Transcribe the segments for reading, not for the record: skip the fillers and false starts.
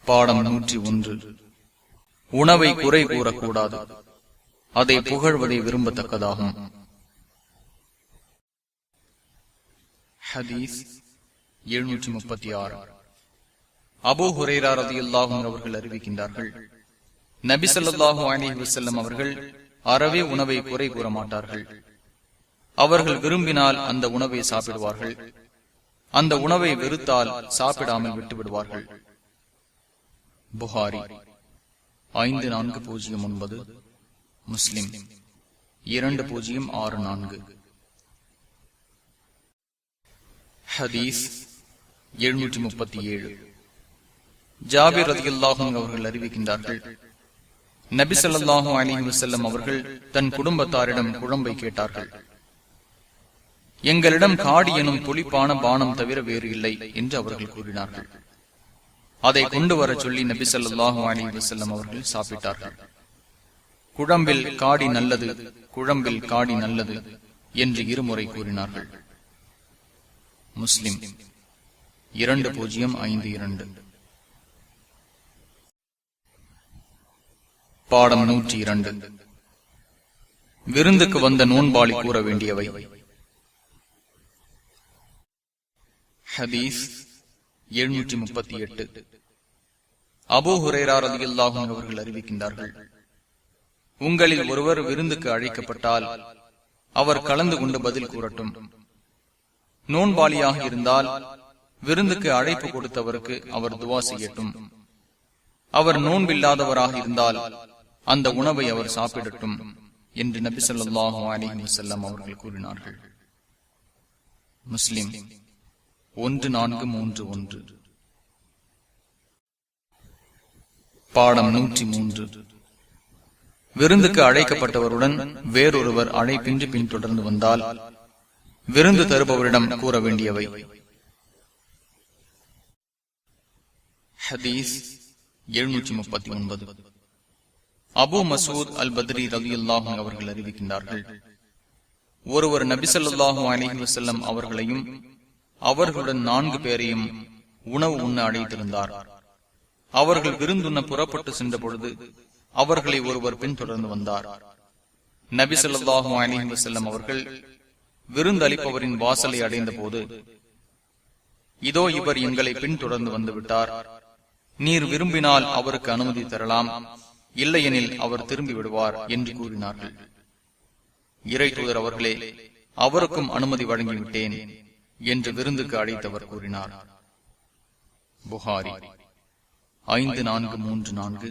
பாடம் 101. உணவை குறை கூறக்கூடாது, அதை புகழ்வதை விரும்பத்தக்கதாகும். ஹதீஸ் 736. அபூ ஹுரைரா ரலியல்லாஹு அன்ஹு அவர்கள் அறிவிக்கின்றார்கள், நபி ஸல்லல்லாஹு அலைஹி வஸல்லம் அவர்கள் அறவே உணவை குறை கூற மாட்டார்கள். அவர்கள் விரும்பினால் அந்த உணவை சாப்பிடுவார்கள், அந்த உணவை வெறுத்தால் சாப்பிடாமல் விட்டுவிடுவார்கள். புகாரி 5409, முஸ்லிம் 2064. ஹதீஸ் 737. ஜாபிர் ரலியல்லாஹு அன்ஹு அவர்கள் அறிவிக்கின்றார்கள், நபி ஸல்லல்லாஹு அலைஹி வஸல்லம் அவர்கள் தன் குடும்பத்தாரிடம் குழம்பை கேட்டார்கள். எங்களிடம் காடி எனும் புளிப்பான பானம் தவிர வேறு இல்லை என்று அவர்கள் கூறினார்கள். அதை கொண்டு வர சொல்லி நபி ஸல்லல்லாஹு அலைஹி வஸல்லம் அவர்கள் சாப்பிட்டார்கள். குழம்பில் காடி நல்லது, குழம்பில் காடி நல்லது என்று இருமுறை கூறினார்கள். முஸ்லிம் 2052. பாடம் 102. விருந்துக்கு வந்த நோன்பாளி கூற வேண்டியவை. ஹதீஸ் 738. அபூ ஹுரைரா ரலியல்லாஹு அன்ஹு அவர்கள் அறிவிக்கின்றார்கள், உங்களில் ஒருவர் விருந்துக்கு அழைக்கப்பட்டால் அவர் கலந்து கொண்டு பதில் கூறட்டும். நோன்பாளியாக இருந்தால் விருந்துக்கு அழைப்பு கொடுத்தவருக்கு அவர் துவா செய்யட்டும். அவர் நோன்பில்லாதவராக இருந்தால் அந்த உணவை அவர் சாப்பிடட்டும் என்று நபி ஸல்லல்லாஹு அலைஹி வஸல்லம் அவர்கள் கூறினார்கள். முஸ்லிம் 1431. பாடம் 103. விருந்துக்கு அழைக்கப்பட்டவருடன் வேறொருவர் அழைப்பின்றி பின்தொடர்ந்து வந்தால் விருந்து தருபவரிடம் கூற வேண்டியவை. ஹதீஸ் 739. அபூ மசூத் அல் பத்ரி ரலியல்லாஹு அன்ஹு அவர்கள் அறிவிக்கின்றார்கள், ஒருவர் நபி ஸல்லல்லாஹு அலைஹி வஸல்லம் அவர்களையும் அவர்களுடன் 4 பேரையும் உணவு உண்ண அழைத்திருந்தார். அவர்கள் விருந்துண்ண புறப்பட்டு சென்ற பொழுது அவர்களை ஒருவர் பின்தொடர்ந்து வந்தார். நபி ஸல்லல்லாஹு அலைஹி வஸல்லம் அவர்கள் விருந்து அளிப்பவரின் வாசலை அடைந்த போது, இதோ இவர் எங்களை பின்தொடர்ந்து வந்துவிட்டார், நீர் விரும்பினால் அவருக்கு அனுமதி தரலாம், இல்லையெனில் அவர் திரும்பி விடுவார் என்று கூறினார்கள். இறை தூதர் அவர்களே, அவருக்கும் அனுமதி வழங்கிவிட்டேன் என்று விருந்துக்கு அழைத்தவர் கூறினார். புகாரி 5434,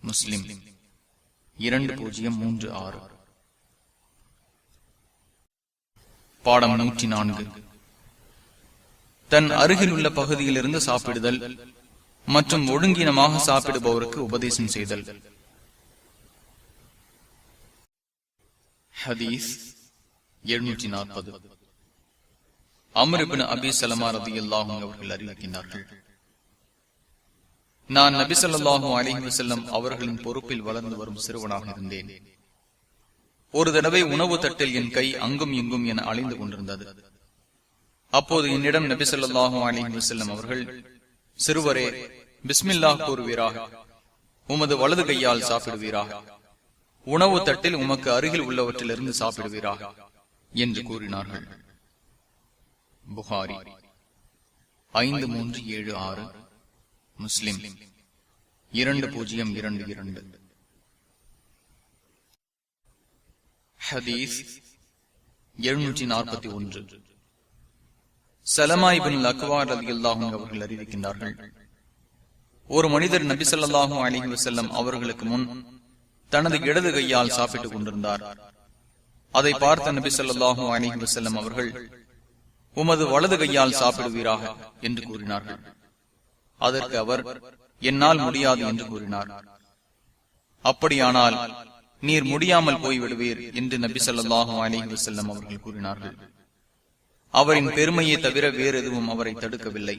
முஸ்லிம் 2036. பாடம் 104. தன் அருகில் உள்ள பகுதியிலிருந்து சாப்பிடுதல் மற்றும் ஒழுங்கீனமாக சாப்பிடுபவருக்கு உபதேசம் செய்தல். ஹதீஸ் 740. அம்ர் இப்னு அபீ ஸலமா ரலியல்லாஹு அன்ஹு அவர்கள் அறிவிக்கின்றார்கள், நான் நபி ஸல்லல்லாஹு அலைஹி வஸல்லம் அவர்களின் பொறுப்பில் வளர்ந்து வரும் சிறுவனாக இருந்தேன். ஒரு தடவை உணவு தட்டில் என் கை அங்கும் இங்கும் என அழிந்து கொண்டிருந்தது. அப்போது என்னிடம் நபி ஸல்லல்லாஹு அலைஹி வஸல்லம் அவர்கள், சிறுவரே, பிஸ்மில்லாஹ் கூறுவீராக, உமது வலது கையால் சாப்பிடுவீராக, உணவு தட்டில் உமக்கு அருகில் உள்ளவற்றிலிருந்து சாப்பிடுவீராக என்று கூறினார்கள். புகாரி 5376, முஸ்லிம் 2022. ஹதீஸ் 741. ஸலமா இப்னு அக்வா ரலியல்லாஹு அன்ஹு அவர்கள் அறிவிக்கின்றார்கள், ஒரு மனிதர் நபி ஸல்லல்லாஹு அலைஹி வஸல்லம் அவர்களுக்கு முன் தனது இடது கையால் சாப்பிட்டுக் கொண்டிருந்தார். அதை பார்த்த நபி ஸல்லல்லாஹு அலைஹி வஸல்லம் அவர்கள், உமது வலது கையால் சாப்பிடுவீராக என்று கூறினார்கள். அதற்கு அவர், என்னால் முடியாது என்று கூறினார். அப்படியானால் நீர் முடியாமல் போய்விடுவீர் என்று நபி ஸல்லல்லாஹு அலைஹி வஸல்லம் அவர்கள் கூறினார்கள். அவரின் பெருமையை தவிர வேறு எதுவும் அவரை தடுக்கவில்லை.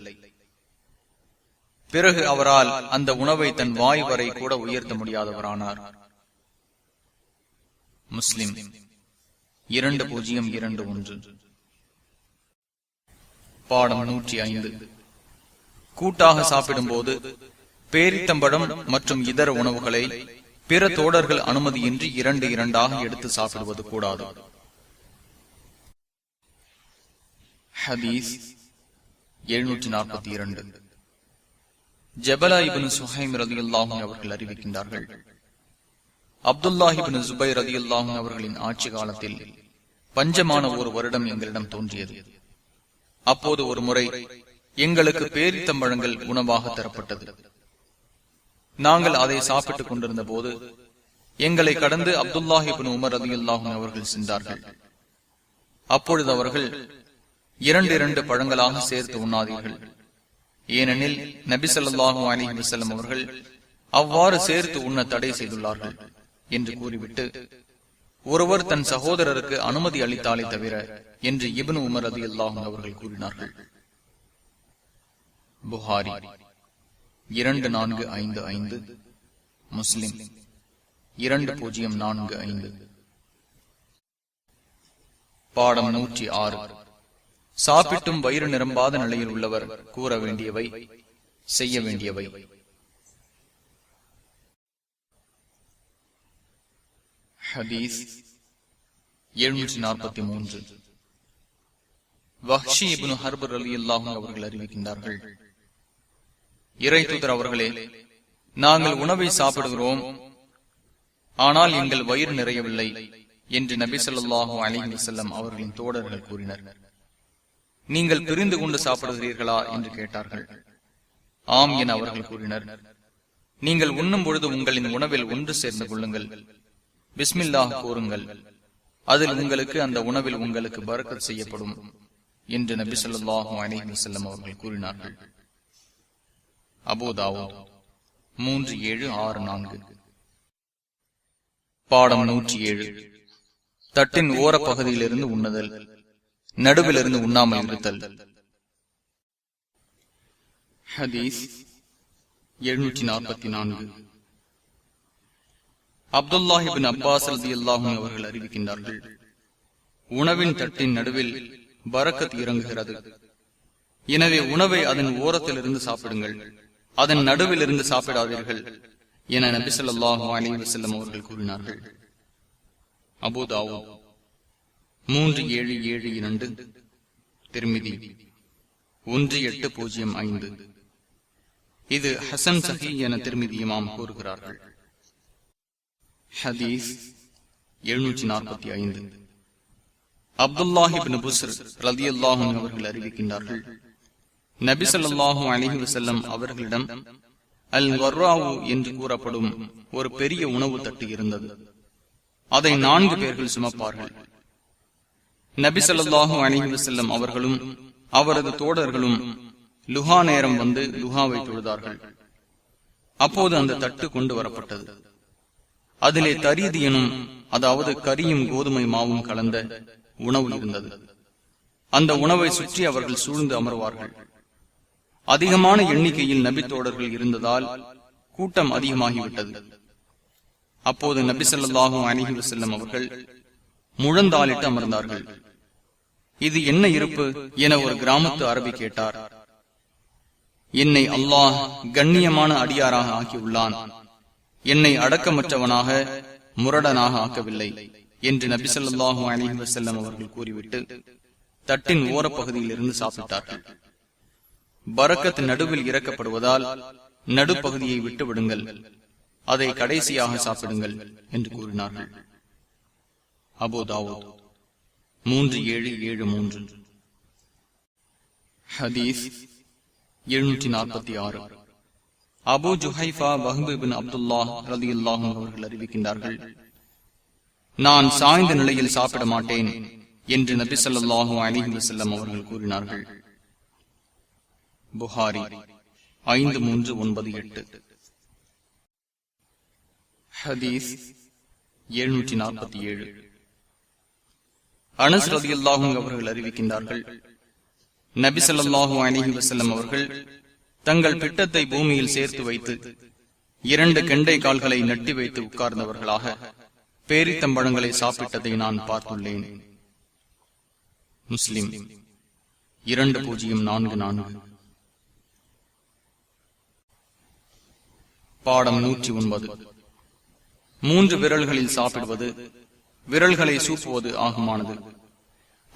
பிறகு அவரால் அந்த உணவை தன் வாய் வரை கூட உயர்த்த முடியாதவரானார். முஸ்லிம் 2021. பாடம் 105. கூட்டாக சாப்பிடும் போது பேரித்தம்பழம் மற்றும் இதர உணவுகளை பிற தோடர்கள் அனுமதியின்றி இரண்டாக எடுத்து சாப்பிடுவது கூடாது. ஹதீஸ் 742. ஜபலா இப்னு சுஹைம் ரலியல்லாஹு அவர்கள் அறிவிக்கின்றார்கள், அப்துல்லாஹ் இப்னு ஜுபைர் ரலியல்லாஹு அவர்களின் ஆட்சி காலத்தில் பஞ்சமான ஒரு வருடம் எங்களிடம் தோன்றியது. அப்போது ஒரு முறை எங்களுக்கு பேரித்தம்பழங்கள் உணவாக தரப்பட்டது. நாங்கள் அதை சாப்பிட்டுக் கொண்டிருந்த போது எங்களை கடந்து அப்துல்லாஹ் இப்னு உமர் ரலியல்லாஹு அவர்கள் சென்றார்கள். அப்பொழுது அவர்கள் 2 பழங்களாக சேர்த்து உண்ணாதீர்கள், ஏனெனில் நபி ஸல்லல்லாஹு அலைஹி வஸல்லம் அவர்கள் அவ்வாறு சேர்த்து உண்ண தடை செய்துள்ளார்கள் என்று கூறிவிட்டு, ஒருவர் தன் சகோதரருக்கு அனுமதி அளித்தாலே தவிர என்று இப்னு உமர் ரலியல்லாஹு அவர்கள் கூறினார்கள். புகாரி 2455, முஸ்லிம் 2045. பாடம் 106. சாப்பிட்டும் வயிறு நிரம்பாத நிலையில் உள்ளவர் கூற வேண்டியவை, செய்ய வேண்டியவை. ஹதீஸ் 743. வஹ்ஷி இப்னு ஹர்ப் ரலியல்லாஹு அவர்கள் அறிவிக்கின்றார்கள், இறை தூதர் அவர்களே, நாங்கள் உணவை சாப்பிடுகிறோம், ஆனால் எங்கள் வயிறு நிறையவில்லை என்று நபி ஸல்லல்லாஹு அலைஹி வஸல்லம் அவர்களின் தோழர்கள் கூறினர். நீங்கள் பிரிந்து கொண்டு சாப்பிடுகிறீர்களா என்று கேட்டார்கள். ஆம் என அவர்கள் கூறினர். நீங்கள் உண்ணும் பொழுது உங்களின் உணவில் ஒன்று சேர்ந்து கொள்ளுங்கள், பிஸ்மில்லாஹ் கூறுங்கள், அதில் உங்களுக்கு அந்த உணவில் உங்களுக்கு பரக்கத் செய்யப்படும் என்று நபி ஸல்லல்லாஹு அலைஹி வஸல்லம் அவர்கள் கூறினார்கள். அபூ தாவூத் 3764. பாடம் 107. தட்டின் ஓர பகுதியிலிருந்து உண்ணுதல், நடுவிலிருந்து உண்ணாமல் இருத்தல். ஹதீஸ் 744. அப்துல்லாஹ் இப்னு அப்பாஸ் ரலியல்லாஹு அவர்கள் அறிவிக்கின்றார்கள், உணவின் தட்டின் நடுவில் பரக்கத் இறங்குகிறது. எனவே உணவை அதன் ஓரத்திலிருந்து சாப்பிடுங்கள், அதன் நடுவில் இருந்து சாப்பிடாதீர்கள் என நபி ஸல்லல்லாஹு அலைஹி வஸல்லம் அவர்கள் கூறினார்கள். அபூ தாவூத் 3772, திர்மிதி 1805. இது ஹசன் சஹீ என திர்மிதி இமாம் கூறுகிறார்கள். ஹதீஸ் 745. அப்துல்லாஹ் இப்னு புஸ்ர் ரலியல்லாஹு அன்ஹு அவர்கள் அறிவிக்கின்றார்கள், நபி ஸல்லல்லாஹு அலைஹி வஸல்லம் அவர்களிடம் அல் வர்ராவு என்று கூறப்படும் ஒரு பெரிய உணவு தட்டு இருந்தது. அதை 4 பேர்கள் சுமப்பார்கள். நபி ஸல்லல்லாஹு அலைஹி வஸல்லம் அவர்களும் அவரது தோழர்களும் லுஹா நேரம் வந்து லுஹாவை தொழுதார்கள். அப்போது அந்த தட்டு கொண்டு வரப்பட்டது. அதிலே தரீது எனும், அதாவது கரியும் கோதுமை மாவும் கலந்த உணவு இருந்தது. அந்த உணவை சுற்றி அவர்கள் சூழ்ந்து அமர்வார்கள். அதிகமான எண்ணிக்கையில் நபி தோழர்கள் இருந்ததால் கூட்டம் அதிகமாகிவிட்டது. அப்போது நபி ஸல்லல்லாஹு அலைஹி வஸல்லம் அவர்கள் முழந்தாளிட்டு அமர்ந்தார்கள். இது என்ன இருப்பு என ஒரு கிராமத்து அரபி கேட்டார். என்னை அல்லாஹ் கண்ணியமான அடியாராக ஆக்கியுள்ளான், என்னை அடக்கமற்றவனாக முரடனாக ஆக்கவில்லை என்று நபி ஸல்லல்லாஹு அலைஹி வஸல்லம் அவர்கள் கூறிவிட்டு தட்டின் ஓரப்பகுதியில் இருந்து சாப்பிட்டார்கள். பரக்கத் நடுவில் இறக்கப்படுவதால் நடுப்பகுதியை விட்டு விடுங்கள், அதை கடைசியாக சாப்பிடுங்கள் என்று கூறினார்கள். அபூ தாவூத் 3773. ஹதீஸ் 746. அபூ ஜுஹைஃபா வஹ்ப் இப்னு அப்துல்லாஹ் ரலியல்லாஹு அன்ஹு அவர்கள் அறிவிக்கின்றார்கள், நான் சாய்ந்த நிலையில் சாப்பிட மாட்டேன் என்று நபி ஸல்லல்லாஹு அலைஹி வஸல்லம் அவர்கள் கூறினார்கள். புகாரி 5398. ஹதீஸ் 747. அனஸ் ரலியல்லாஹு அன்ஹு அவர்கள் அறிவிக்கின்றார்கள், நபி ஸல்லல்லாஹு அலைஹி வஸல்லம் அவர்கள் தங்கள் பிட்டத்தை பூமியில் சேர்த்து வைத்து 2 கெண்டை கால்களை நட்டி வைத்து உட்கார்ந்தவர்களாக பேரித்தம்பழங்களை சாப்பிட்டதை நான் பார்த்துள்ளேன். முஸ்லிம் 2044. பாடம் 109. 3 விரல்களில் சாப்பிடுவது விரல்களை சூப்புவது ஆகுமானது.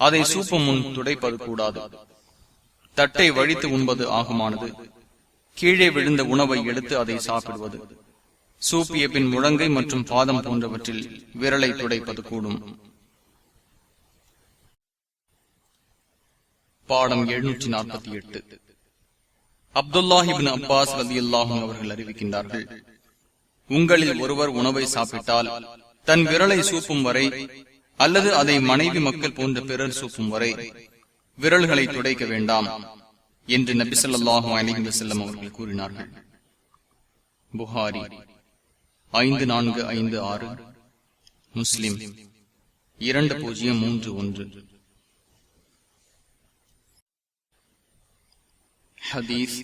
அதை சூப்பும் முன் துடைப்பது கூடாது. தட்டை வழித்து உண்பது ஆகுமானது. கீழே விழுந்த உணவை எடுத்து அதை சாப்பிடுவது. சூப்பிய பின் முழங்கை மற்றும் பாதம் போன்றவற்றில் விரலை துடைப்பது கூடும். பாடம் 748. அப்துல்லாஹ் இப்னு அப்பாஸ் ரலியல்லாஹு அவர்கள் அறிவிக்கின்றார்கள், உங்களில் ஒருவர் உணவை சாப்பிட்டால் தன் விரலை சூப்பும் வரை அல்லது அதை மனைவி மக்கள் போன்ற பிறர் சூப்பும் வரை விரல்களை துடைக்க வேண்டாம் என்று நபி ஸல்லல்லாஹு அலைஹி வஸல்லம் அவர்கள் கூறினார்கள். புகாரி 5456, முஸ்லிம் 2031. ஹதீஸ்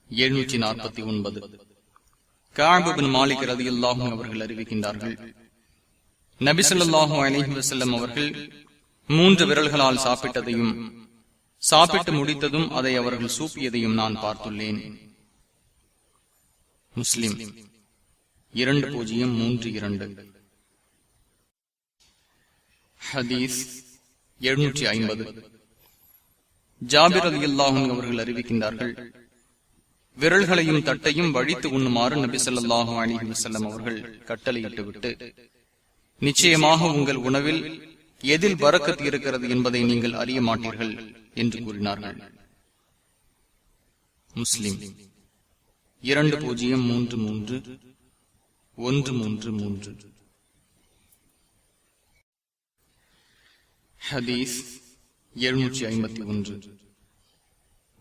749. கஅப் இப்னு மாலிக் ரலியல்லாஹு அவர்கள் அறிவிக்கின்றார்கள், நபி ஸல்லல்லாஹு அலைஹி வஸல்லம் அவர்கள் 3 விரல்களால் சாப்பிட்டதையும் சாப்பிட்டு முடித்ததும் அதை அவர்கள் சூப்பியதையும் நான் பார்த்துள்ளேன். முஸ்லிம் 2032. ஹதீஸ் 750. ஜாபிர் ரலியல்லாஹு அவர்கள் அறிவிக்கின்றார்கள், விரல்களையும் தட்டையும் வழித்து உண்ணுமாறு நபி ஸல்லல்லாஹு அலைஹி வஸல்லம் அவர்கள் கட்டளையிட்டு விட்டு, நிச்சயமாக உங்கள் உணவில் எதில் பரக்கத் இருக்கிறது என்பதை நீங்கள் அறிய மாட்டீர்கள் என்று கூறினார்கள். முஸ்லிம் 2033 133. ஹதீஸ் 751.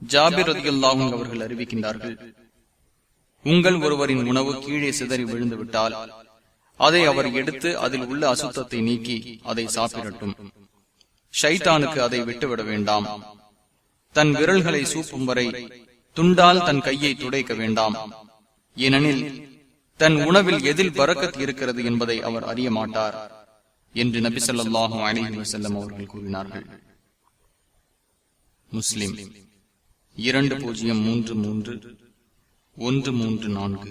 ஜாபிர் ரலியல்லாஹு அவர்கள் அறிவிக்கின்றார்கள், உங்கள் ஒருவரின் உணவு கீழே சிதறி விழுந்து விட்டால் அதை அவர் எடுத்து அதில் உள்ள அசுத்தத்தை நீக்கி அதை சாப்பிடட்டும். ஷைத்தானுக்கு அதை விட்டுவிட வேண்டாம். தன் விரல்களை சூப்பும் வரை துண்டால் தன் கையை துடைக்க வேண்டாம். ஏனெனில் தன் உணவில் எதில் பரக்கத் இருக்கிறது என்பதை அவர் அறிய மாட்டார் என்று நபி ஸல்லல்லாஹு அலைஹி வஸல்லம் அவர்கள் கூறினார்கள். முஸ்லிம் 2033 134.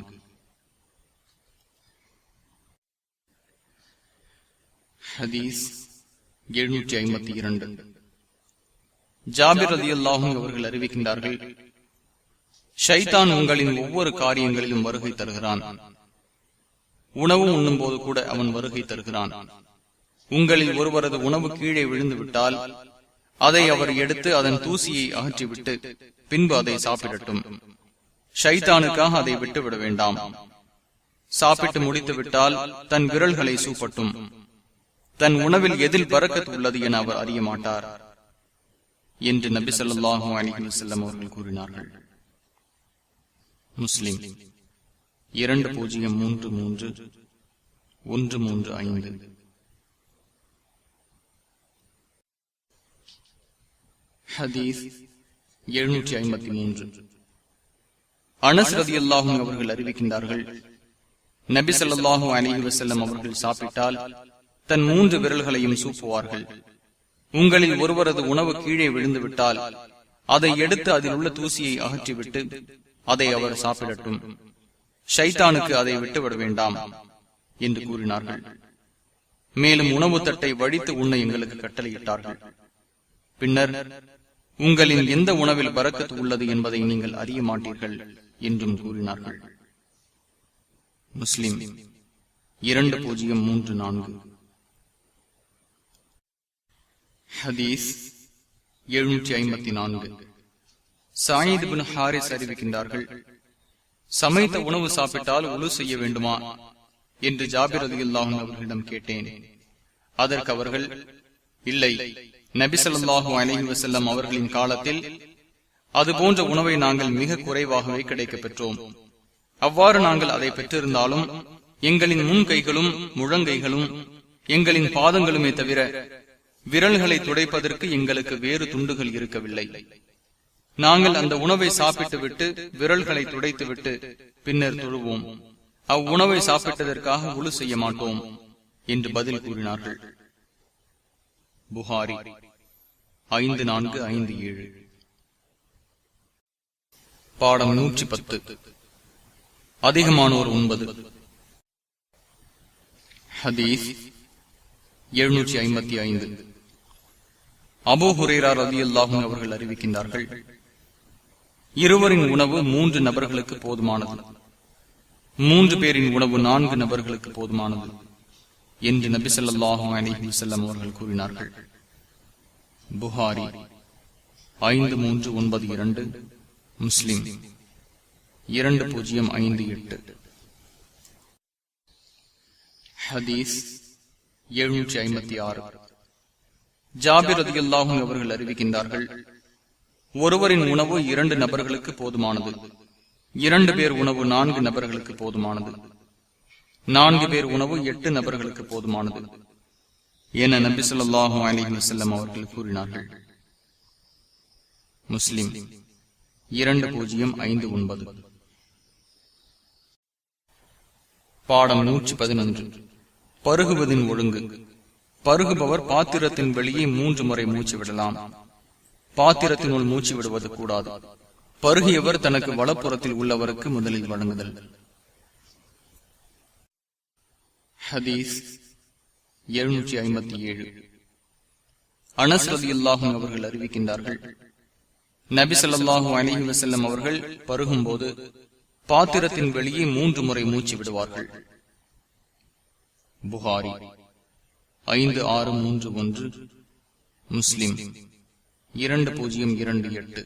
ஹதீஸ் 752. ஜாபிர் ரலியல்லாஹு அவர்கள் அறிவிக்கின்றார்கள், ஷைத்தான் உங்களின் ஒவ்வொரு காரியங்களிலும் வருகை தருகிறான். உணவு உண்ணும் போது கூட அவன் வருகை தருகிறான். உங்களில் ஒருவரது உணவு கீழே விழுந்து விட்டால் அதை அவர் எடுத்து அதன் தூசியை அகற்றிவிட்டு பின்பு அதை சாப்பிடட்டும். ஷைத்தானுக்காக அதை விட்டுவிட வேண்டாம். சாப்பிட்டு முடித்து விட்டால் தன் விரல்களை சூப்பட்டும். தன் உணவில் எதில் பரக்கத் உள்ளது என அவர் அறிய மாட்டார் என்று நபி ஸல்லல்லாஹு அலைஹி வஸல்லம் அவர்கள் கூறினார்கள். முஸ்லிம் 2033 135. ஹதீஸ் 753. அனஸ் ரலியல்லாஹு அவர்கள் அறிவிக்கின்றார்கள், நபி ஸல்லல்லாஹு அலைஹி வஸல்லம் அவர்கள் சாப்பிட்டால் தன் 3 விரல்களையும் சூப்புவார்கள். உங்களில் ஒருவரது உணவு கீழே விழுந்து விட்டால் அதை எடுத்து அதில் உள்ள தூசியை அகற்றிவிட்டு அதை அவர் சாப்பிடட்டும். ஷைத்தானுக்கு அதை விட்டுவிட வேண்டாம் என்று கூறினார்கள். மேலும் உணவு தட்டை வழித்து உண்ண எங்களுக்கு கட்டளையிட்டார்கள். பின்னர் உங்களின் எந்த உணவில் பரக்கத் உள்ளது என்பதை நீங்கள் அறிய மாட்டீர்கள் என்றும் கூறினார்கள். முஸ்லிம் 2034. ஹதீஸ் 754. சாயித் இப்னு ஹாரிஸ் அறிவிக்கின்றார்கள், சமைத்த உணவு சாப்பிட்டால் உலு செய்ய வேண்டுமா என்று ஜாபிர் ரலியல்லாஹு அவர்களிடம் கேட்டேன். அதற்கு அவர்கள், இல்லை, நபி ஸல்லல்லாஹு அலைஹி வஸல்லம் அவர்களின் காலத்தில் அதுபோன்ற உணவை நாங்கள் மிக குறைவாகவே கிடைக்கப் பெற்றோம். அவ்வாறு நாங்கள் அதை பெற்றிருந்தாலும் எங்களின் முன் கைகளும் முழங்கைகளும் எங்களின் பாதங்களுமே தவிர விரல்களை துடைப்பதற்கு எங்களுக்கு வேறு துண்டுகள் இருக்கவில்லை. நாங்கள் அந்த உணவை சாப்பிட்டு விட்டு விரல்களை துடைத்துவிட்டு பின்னர் தொழுவோம். அவ்வுணவை சாப்பிட்டதற்காக உலு செய்ய மாட்டோம் என்று பதில் கூறினார்கள். புகாரி 5457. பாடம் 110. அதிகமானோர் உண்பது. ஹதீஸ் 755. அபூ ஹுரைரா ரலியல்லாஹு அன்ஹு அவர்கள் அறிவிக்கின்றார்கள், இருவரின் உணவு 3 நபர்களுக்கு போதுமானது, 3 பேரின் உணவு 4 நபர்களுக்கு போதுமானது என்று நபி ஸல்லல்லாஹு அலைஹி வஸல்லம் அவர்கள் கூறினார்கள். புகாரி 5392, முஸ்லிம் 2058. ஹதீஸ் 756. ஜாபிர் ரலியல்லாஹு அன்ஹு அவர்கள் அறிவிக்கின்றார்கள், ஒருவரின் உணவு 2 நபர்களுக்கு போதுமானது, 2 பேர் உணவு 4 நபர்களுக்கு போதுமானது, 4 பேர் உணவு 8 நபர்களுக்கு போதுமானது என நபி ஸல்லல்லாஹு அலைஹி வஸல்லம் அவர்கள் கூறினார்கள். முஸ்லிம் 2059. பாடம் 111. பருகுவதின் ஒழுங்கு. பருகுபவர் பாத்திரத்தின் வெளியே 3 முறை மூச்சு விடலாம். பாத்திரத்தினுள் மூச்சு விடுவது கூடாது. பருகியவர் தனக்கு வலப்புறத்தில் உள்ளவருக்கு முதலில் வழங்குதல். ஹதீஸ் 757. அனஸ் ரலியல்லாஹு அன்ஹு அவர்கள் அறிவிக்கின்றார்கள், நபி ஸல்லல்லாஹு அலைஹி வஸல்லம் அவர்கள் பருகும்போது பாத்திரத்தின் வெளியே 3 முறை மூச்சு விடுவார்கள். புகாரி 5631, முஸ்லிம் 2028.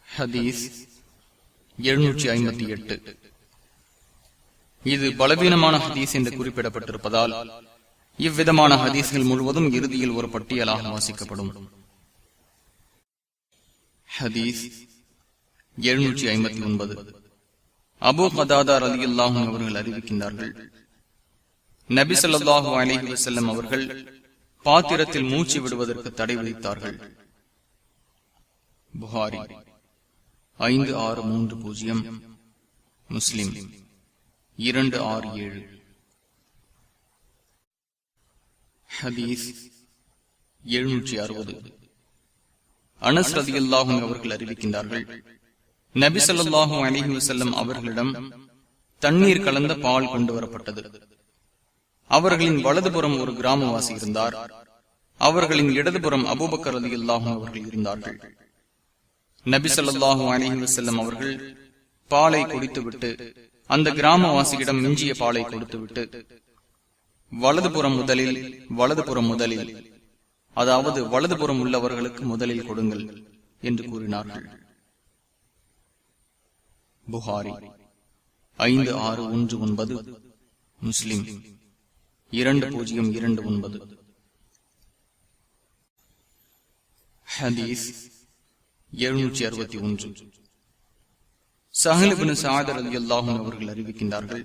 ஹதீஸ் 758. இது பலவீனமான ஹதீஸ் என்று குறிப்பிடப்பட்டிருப்பதால் இவ்விதமான ஹதீஸ்கள் முழுவதும் இறுதியில் ஒரு பட்டியலாக வாசிக்கப்படும். ஹதீஸ் 759. அபூ கதாதா ரலியல்லாஹு அன்ஹு அவர்கள் அறிவிக்கின்றார்கள், நபி ஸல்லல்லாஹு அலைஹி வஸல்லம் அவர்கள் பாத்திரத்தில் மூச்சு விடுவதற்கு தடை விதித்தார்கள். புகாரி 5630, முஸ்லிம் 267. ஹதீஸ் 760. அனஸ் ரலியல்லாஹு அன்ஹு அவர்கள் அறிவிக்கின்றார்கள், நபி ஸல்லல்லாஹு அலைஹி வஸல்லம் அவர்களிடம் தண்ணீர் கலந்த பால் கொண்டு வரப்பட்டது. அவர்களின் வலதுபுறம் ஒரு கிராமவாசி இருந்தார். அவர்களின் இடதுபுறம் அபூபக்கர் ரலியல்லாஹு அன்ஹு அவர்கள் இருந்தார்கள். நபி ஸல்லல்லாஹு அலைஹி வஸல்லம் அவர்கள் பாலை குடித்துவிட்டு அந்த கிராமவாசியிடம் மிஞ்சிய பாலை கொடுத்துவிட்டு, வலதுபுறம் முதலில், அதாவது வலதுபுறம் உள்ளவர்களுக்கு முதலில் கொடுங்கள் என்று கூறினார்கள். புகாரி 5619, முஸ்லிம் 2029. ஹதீஸ் 761. ஸஹல் இப்னு ஸஅத் ரலியல்லாஹு அன்ஹு அவர்கள் அறிவிக்கின்றார்கள்,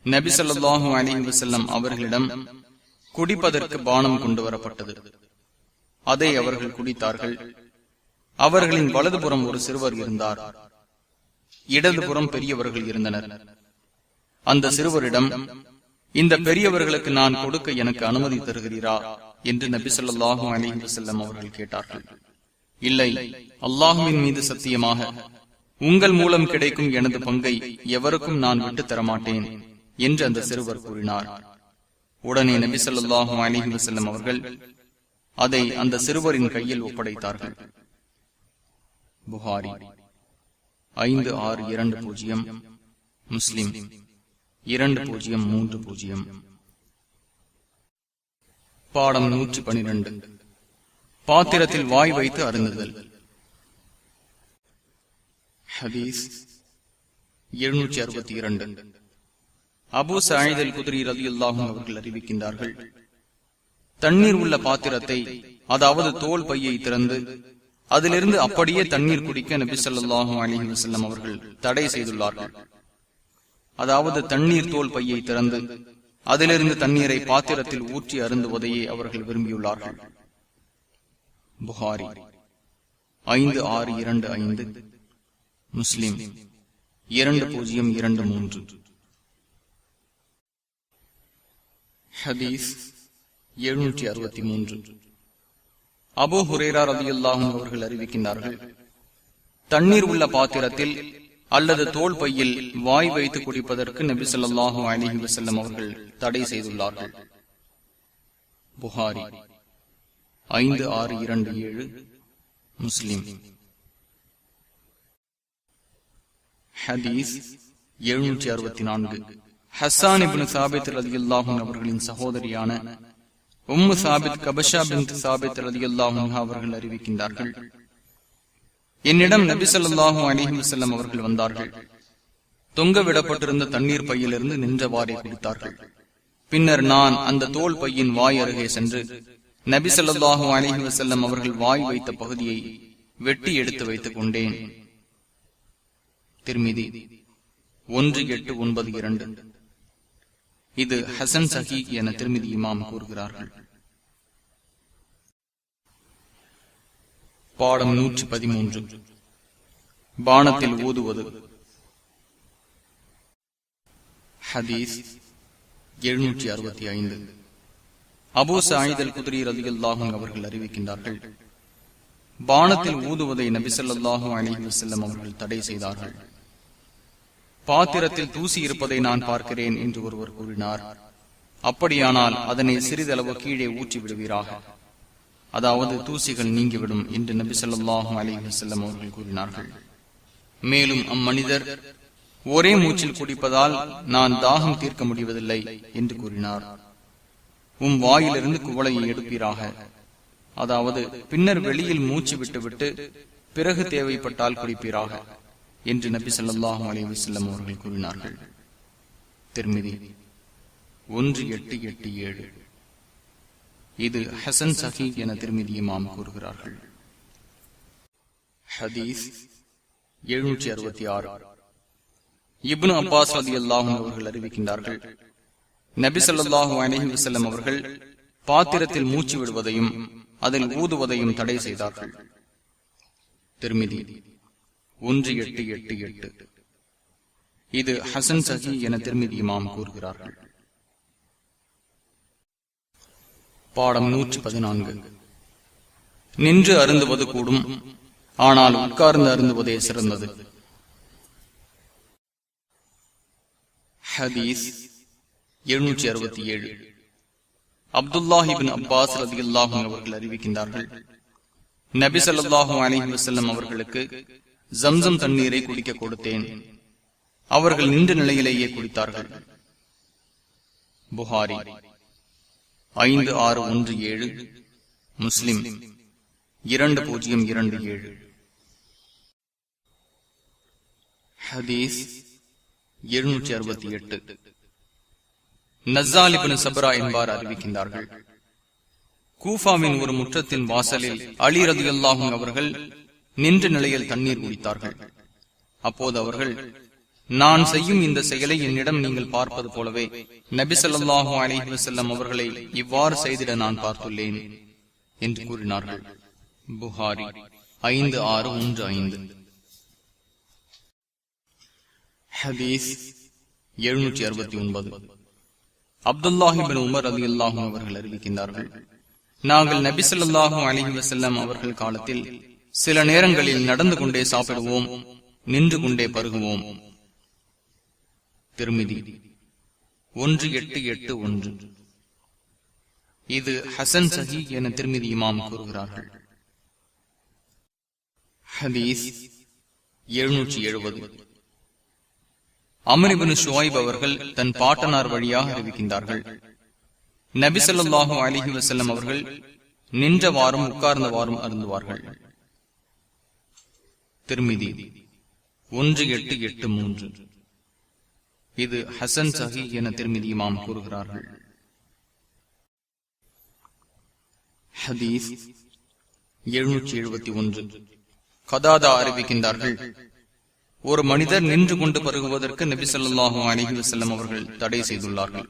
நபி ஸல்லல்லாஹு அலைஹி வஸல்லம் அவர்களிடம் குடிப்பதற்கு பானம் கொண்டு வரப்பட்டது. அதை அவர்கள் குடித்தார்கள். அவர்களின் வலதுபுறம் ஒரு சிறுவர் இருந்தார், இடதுபுறம் பெரியவர்கள் இருந்தனர். அந்த சிறுவரிடம், இந்த பெரியவர்களுக்கு நான் கொடுக்க எனக்கு அனுமதி தருகிறீரா என்று நபி ஸல்லல்லாஹு அலைஹி வஸல்லம் அவர்கள் கேட்டார்கள். இல்லை, அல்லாஹ்வின் மீது சத்தியமாக உங்கள் மூலம் கிடைக்கும் எனது பங்கை எவருக்கும் நான் விட்டு தரமாட்டேன் என்று அந்த சிறுவர் கூறினார். உடனே நபி ஸல்லல்லாஹு அலைஹி வஸல்லம் அவர்கள் அதை அந்த சிறுவரின் கையில் ஒப்படைத்தார்கள். புகாரி 5620, முஸ்லிம் 2030. பாடம் 112. பாத்திரத்தில் வாய் வைத்து அருந்துதல். ஹதீஸ் 762. அபூ சயீத் அல் குத்ரி ரலியல்லாஹு அன்ஹு அவர்கள் அறிவிக்கின்றார்கள், தண்ணீர் உள்ள பாத்திரத்தை, அதாவது தோல் பையை திறந்து அதிலிருந்து அப்படியே தண்ணீர் குடிக்க நபி ஸல்லல்லாஹு அலைஹி வஸல்லம் அவர்கள் தடை செய்துள்ளார்கள். அதாவது தண்ணீர் தோல் பையை திறந்து அதிலிருந்து தண்ணீரை பாத்திரத்தில் ஊற்றி அருந்துவதையே அவர்கள் விரும்பியுள்ளார்கள். புகாரி 5625, முஸ்லிம் 2023. ஹதீஸ் 763. அபூ ஹுரைரா ரலியல்லாஹு அன்ஹு அவர்கள் அறிவிக்கின்றார்கள், தண்ணீர் உள்ள பாத்திரத்தில் அல்லது தோல் பையில் வாய் வைத்து குடிப்பதற்கு நபி ஸல்லல்லாஹு அலைஹி வஸல்லம் அவர்கள் தடை செய்துள்ளார்கள். புகாரி 5627, முஸ்லிம். ஹதீஸ் 764. ஹஸ்ஸான் இப்னு சாபித் ரலியல்லாஹு அன்ஹு அவர்களின் சகோதரியான உம்மு சாபித் கபஷா பின்த் சாபித் ரலியல்லாஹு அன்ஹா அவர்கள் அறிவிக்கின்றார்கள், என்னிடம் நபி ஸல்லல்லாஹு அலைஹி வஸல்லம் அவர்கள் வந்தார்கள். தொங்க விடப்பட்டிருந்த தண்ணீர் பையிலிருந்து நின்றவாறே குடித்தார்கள். பின்னர் நான் அந்த தோல் பையின் வாய் அருகே சென்று நபி ஸல்லல்லாஹு அலைஹி வஸல்லம் அவர்கள் வாய் வைத்த பகுதியை வெட்டி எடுத்து வைத்துக் கொண்டேன். திர்மிதி 1892. இது ஹசன் சஹீஹ் என திர்மிதி இமாம் கூறுகிறார்கள். பாடம் 113. பானத்தில் ஊதுவது. ஹதீஸ் 765. அபூ சயீத் அல் குத்ரி ரலியல்லாஹு அன்ஹு அவர்கள் அறிவிக்கின்றார்கள், பானத்தில் ஊதுவதை நபி ஸல்லல்லாஹு அலைஹி வஸல்லம் அவர்கள் தடை செய்தார்கள். பாத்திரத்தில் தூசி இருப்பதை நான் பார்க்கிறேன் என்று ஒருவர் கூறினார். அப்படியானால் அதனை சிறிதளவு கீழே ஊற்றி விடுவீராக, அதாவது தூசிகள் நீங்கிவிடும் என்று நபி ஸல்லல்லாஹு அலைஹி வஸல்லம் அவர்கள் கூறினார்கள். மேலும் அம்மனிதர் ஒரே மூச்சில் குடிப்பதால் நான் தாகம் தீர்க்க முடிவதில்லை என்று கூறினார். வாயிலிருந்து குவளையை எடுப்பீராக, அதாவது பின்னர் வெளியில் மூச்சு விட்டுவிட்டு பிறகு தேவைப்பட்டால் குடிப்பீராக என்று நபி ஸல்லல்லாஹு அலைஹி வஸல்லம் அவர்கள் கூறினார்கள். திர்மிதி 1887. இது ஹசன் சஹீஹ் என திர்மிதி இமாம் கூறுகிறார்கள். ஹதீஸ் 766. இப்னு அப்பாஸ் ரலியல்லாஹு அன்ஹு அவர்கள் அறிவிக்கின்றார்கள், நபி ஸல்லல்லாஹு அலைஹி வஸல்லம் அவர்கள் பாத்திரத்தில் மூச்சு விடுவதையும் அதில் ஊதுவதையும் தடை செய்தார்கள். திர்மிதி 1888. இது ஹசன் சஹீஹ் என திர்மிதி இமாம் கூறுகிறார்கள். பாடம் 114. நின்று அருந்துவது கூடும், ஆனால் உட்கார்ந்து அருந்துவதே சிறந்தது. ஹதீஸ் 767. அப்துல்லாஹ் இப்னு அப்பாஸ் ரலியல்லாஹு அன்ஹு அவர்கள் அறிவிக்கின்றார்கள், நபி ஸல்லல்லாஹு அலைஹி வஸல்லம் அவர்களுக்கு ஜம்சம் தண்ணீரை குடிக்க கொடுத்தேன். அவர்கள் நின்ற நிலையிலேயே குடித்தார்கள். புகாரி 5617, முஸ்லிம் 2027. ஹதீஸ் 768. நஸ்ஸால் இப்னு சப்ரா என்பார் அறிவிக்கின்றார்கள், கூஃபாவின் ஒரு முற்றத்தின் வாசலில் அலி ரலியல்லாஹு அன்ஹு அவர்கள் நின்ற நிலையில் தண்ணீர் குடித்தார்கள். அப்போது அவர்கள், நான் செய்யும் இந்த செயலை என்னிடம் நீங்கள் பார்ப்பது போலவே நபி ஸல்லல்லாஹு அலைஹி வஸல்லம் அவர்களை இவ்வாறு செய்திட நான் பார்த்துள்ளேன் என்று கூறினார்கள். புகாரி 5615. ஹதீஸ் 769. அப்துல்லாஹ் இப்னு உமர் ரலியல்லாஹு அன்ஹு அவர்கள் அறிவிக்கின்றார்கள், நாங்கள் நபி ஸல்லல்லாஹு அலைஹி வஸல்லம் அவர்கள் காலத்தில் சில நேரங்களில் நடந்து கொண்டே சாப்பிடுவோம், நின்று கொண்டே பருகுவோம். திர்மிதி 1881. இது ஹசன் சஹீஹ் என திர்மிதி இமாம் கூறுகிறார்கள். ஹதீஸ் 770. அம்ர் இப்னு ஷுவைப் அவர்கள் தன் பாட்டனார் வழியாக அறிவிக்கின்றார்கள், நபி ஸல்லல்லாஹு அலைஹி வஸல்லம் அவர்கள் நின்றவாறும் உட்கார்ந்தவாறும் அருந்துவார்கள். திர்மிதி 1883. இது ஹசன் சஹீஹ் என திர்மிதி இமாம் கூறுகிறார்கள். ஹதீஸ் 771. கதாதா அறிவிக்கின்றார்கள், ஒரு மனிதர் நின்று கொண்டு பருகுவதற்கு நபி ஸல்லல்லாஹு அலைஹி வஸல்லம் அவர்கள் தடை செய்துள்ளார்கள்.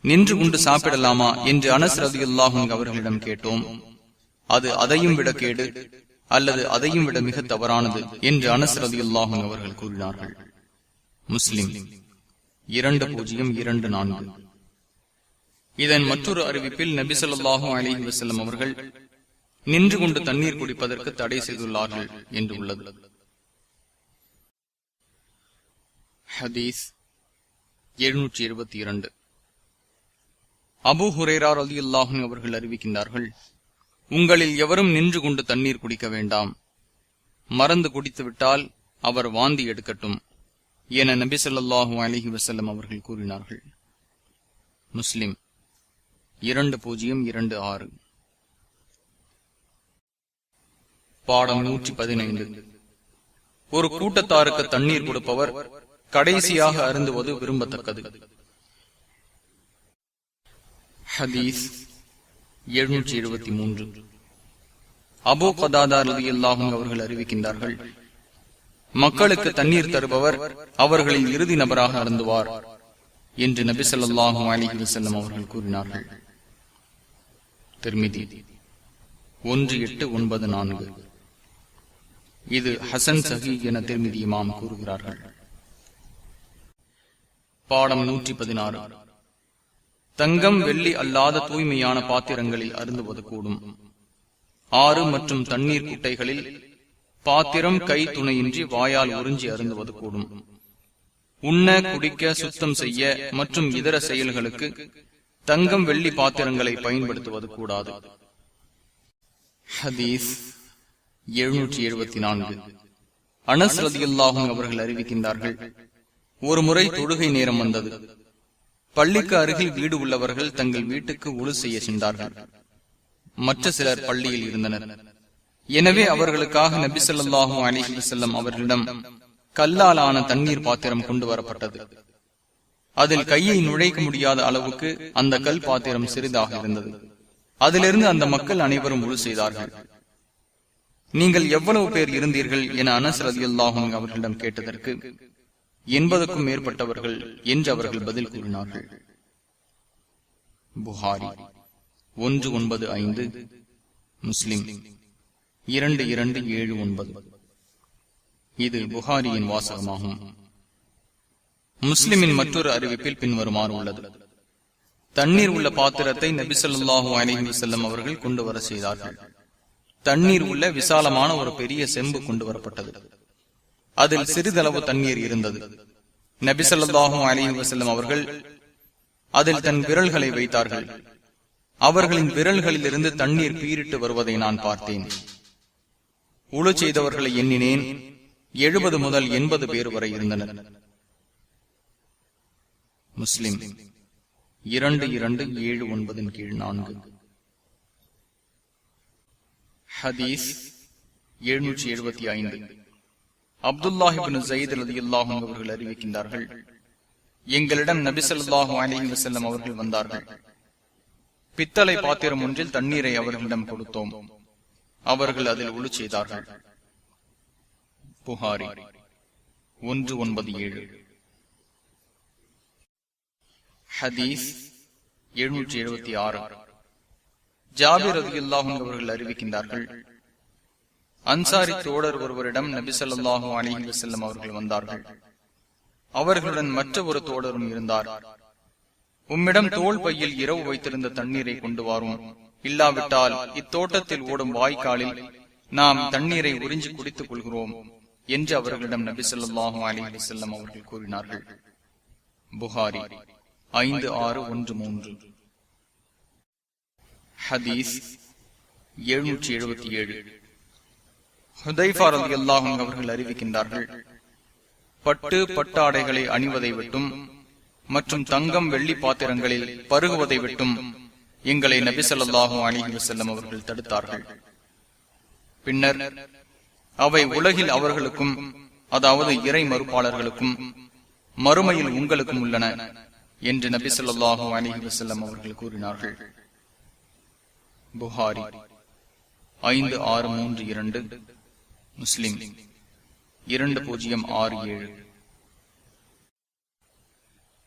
நின்று கொண்டு சாப்பிடலாமா என்று அனஸ் ரலியல்லாஹு அன்ஹு அவர்களிடம் கேட்டோம். அது அதையும் விட கேடு அல்லது அதையும் விட மிக தவறானது என்று அனஸ் ரலியல்லாஹு அன்ஹு அவர்கள் கூறினார்கள். முஸ்லிம் 2024. இதன் மற்றொரு அறிவிப்பில் நபி ஸல்லல்லாஹு அலைஹி வஸல்லம் அவர்கள், நின்று கொண்டு தண்ணீர் குடிப்பதற்கு தடை செய்துள்ளார்கள் என்று உள்ளது. ஹதீஸ் 722. அபூ ஹுரைரா ரலியல்லாஹு அன்ஹு அவர்கள் அறிவிக்கின்றார்கள், உங்களில் எவரும் நின்று கொண்டு தண்ணீர் குடிக்க வேண்டாம், மறந்து குடித்துவிட்டால் அவர் வாந்தி எடுக்கட்டும் என நபி ஸல்லல்லாஹு அலைஹி வஸல்லம் அவர்கள் கூறினார்கள். முஸ்லிம் 2026. பாடம் 115. ஒரு கூட்டத்தாருக்கு தண்ணீர் கொடுப்பவர் கடைசியாக அருந்துவது விரும்பத்தக்கது. ஹதீஸ் 773. அபூ கதாதா ரலியல்லாஹு அன்ஹு அவர்கள் அறிவிக்கின்றார்கள், மக்களுக்கு தண்ணீர் தருபவர் அவர்களின் இறுதி நபராக அருந்துவார் என்று நபி ஸல்லல்லாஹு அலைஹி வஸல்லம் அவர்கள் கூறினார்கள். திர்மிதி 1894. இது ஹசன் சஹீஹ் என திர்மிதி இமாம் கூறுகிறார்கள். பாடம் 116. தங்கம் வெள்ளி அல்லாத தூய்மையான பாத்திரங்களில் அருந்துவது கூடும். ஆறு மற்றும் தண்ணீர் குட்டைகளில் பாத்திரம் கை துணையின்றி வாயால் உறிஞ்சி அருந்துவது கூடும். உண்ண குடிக்க சுத்தம் செய்ய மற்றும் இதர செயல்களுக்கு தங்கம் வெள்ளி பாத்திரங்களை பயன்படுத்துவது கூடாது. ஹதீஸ் 774. அனஸ் ரலியல்லாஹு அன்ஹு அவர்கள் அறிவிக்கின்றார்கள், ஒரு முறை தொழுகை நேரம் வந்தது. பள்ளிக்கு அருகில் வீடு உள்ளவர்கள் தங்கள் வீட்டுக்கு உழு செய்ய சென்றார்கள். மற்ற சிலர் பள்ளியில் இருந்தனர். எனவே அவர்களுக்காக நபி ஸல்லல்லாஹு அலைஹி வஸல்லம் அவர்களிடம் கல்லாலான தண்ணீர் பாத்திரம் கொண்டு வரப்பட்டது. அதில் கையை நுழைக்க முடியாத அளவுக்கு அந்த கல் பாத்திரம் சிறிதாக இருந்தது. அதிலிருந்து அந்த மக்கள் அனைவரும் உழு செய்தார்கள். நீங்கள் எவ்வளவு பேர் இருந்தீர்கள் என அனஸ் ரலியல்லாஹு அன்ஹு அவர்களிடம் கேட்டதற்கு 80க்கும் மேற்பட்டவர்கள் என்று அவர்கள் பதில் கூறினார்கள். புகாரி 195, முஸ்லிம் 2279. இது புகாரியின் வாசகமாகும். முஸ்லிமின் மற்றொரு அறிவிப்பில் பின்வருமாறு உள்ளது. தண்ணீர் உள்ள பாத்திரத்தை நபி ஸல்லல்லாஹு அலைஹி வஸல்லம் அவர்கள் கொண்டு வர செய்தார்கள். தண்ணீர் உள்ள விசாலமான ஒரு பெரிய செம்பு கொண்டு வரப்பட்டது. அதில் சிறிதளவு தண்ணீர் இருந்தது. நபி ஸல்லல்லாஹு அலைஹி வஸல்லம் அவர்கள் அதில் தன் விரல்களை வைத்தார்கள். அவர்களின் விரல்களில் இருந்து தண்ணீர் பீரிட்டு வருவதை நான் பார்த்தேன். உழு செய்தவர்களை எண்ணினேன். 70 முதல் 80 பேர் வரை இருந்தனர். முஸ்லிம் 2279 கீழ் 4. ஹதீஸ் 775. அப்துல்லாஹ் இப்னு ஸைத் ரலியல்லாஹு அன்ஹு அவர்கள் அறிவிக்கின்றார்கள், எங்களிடம் நபி ஸல்லல்லாஹு அலைஹி வஸல்லம் அவர்கள் வந்தார்கள். பித்தளை பாத்திரம் ஒன்றில் தண்ணீரை அவர்களிடம் கொடுத்தோம். அவர்கள் அதில் உழு செய்தார்கள். புகாரி 197. ஹதீஸ் 776. ஜாபிர் ரலியல்லாஹு அன்ஹு அவர்கள் அறிவிக்கின்றார்கள், அன்சாரி தோழர் ஒருவரிடம் நபி ஸல்லல்லாஹு அலைஹி வஸல்லம் அவர்கள் வந்தார்கள். அவர்களுடன் மற்ற ஒரு தோழரும் இருந்தார். உம்மிடம் தோள் பையில் இரவு வைத்திருந்த தண்ணீரை கொண்டு வாரும், இல்லாவிட்டால் இத்தோட்டத்தில் ஓடும் வாய்க்காலில் நாம் தண்ணீரை உறிஞ்சி குடித்துக் கொள்கிறோம் என்று அவர்களிடம் நபி ஸல்லல்லாஹு அலைஹி வஸல்லம் அவர்கள் கூறினார்கள். புகாரி 5613. ஹதீஸ் 777. ஹுதைஃபா ரலியல்லாஹு அன்ஹு அவர்கள் அறிவிக்கின்றார்கள், பட்டு பட்டாடைகளை அணிவதை விட்டும் மற்றும் தங்கம் வெள்ளி பாத்திரங்களில் பருகுவதை விட்டும் எங்களை நபி ஸல்லல்லாஹு அலைஹி வஸல்லம் அவர்கள் தடுத்தார்கள். பின்னர் அவை உலகில் அவர்களுக்கும், அதாவது இறை மறுப்பாளர்களுக்கும், மறுமையில் உங்களுக்கும் உள்ளன என்று நபி ஸல்லல்லாஹு அலைஹி வஸல்லம் அவர்கள் கூறினார்கள். புகாரி 5632, முஸ்லிம் 2067.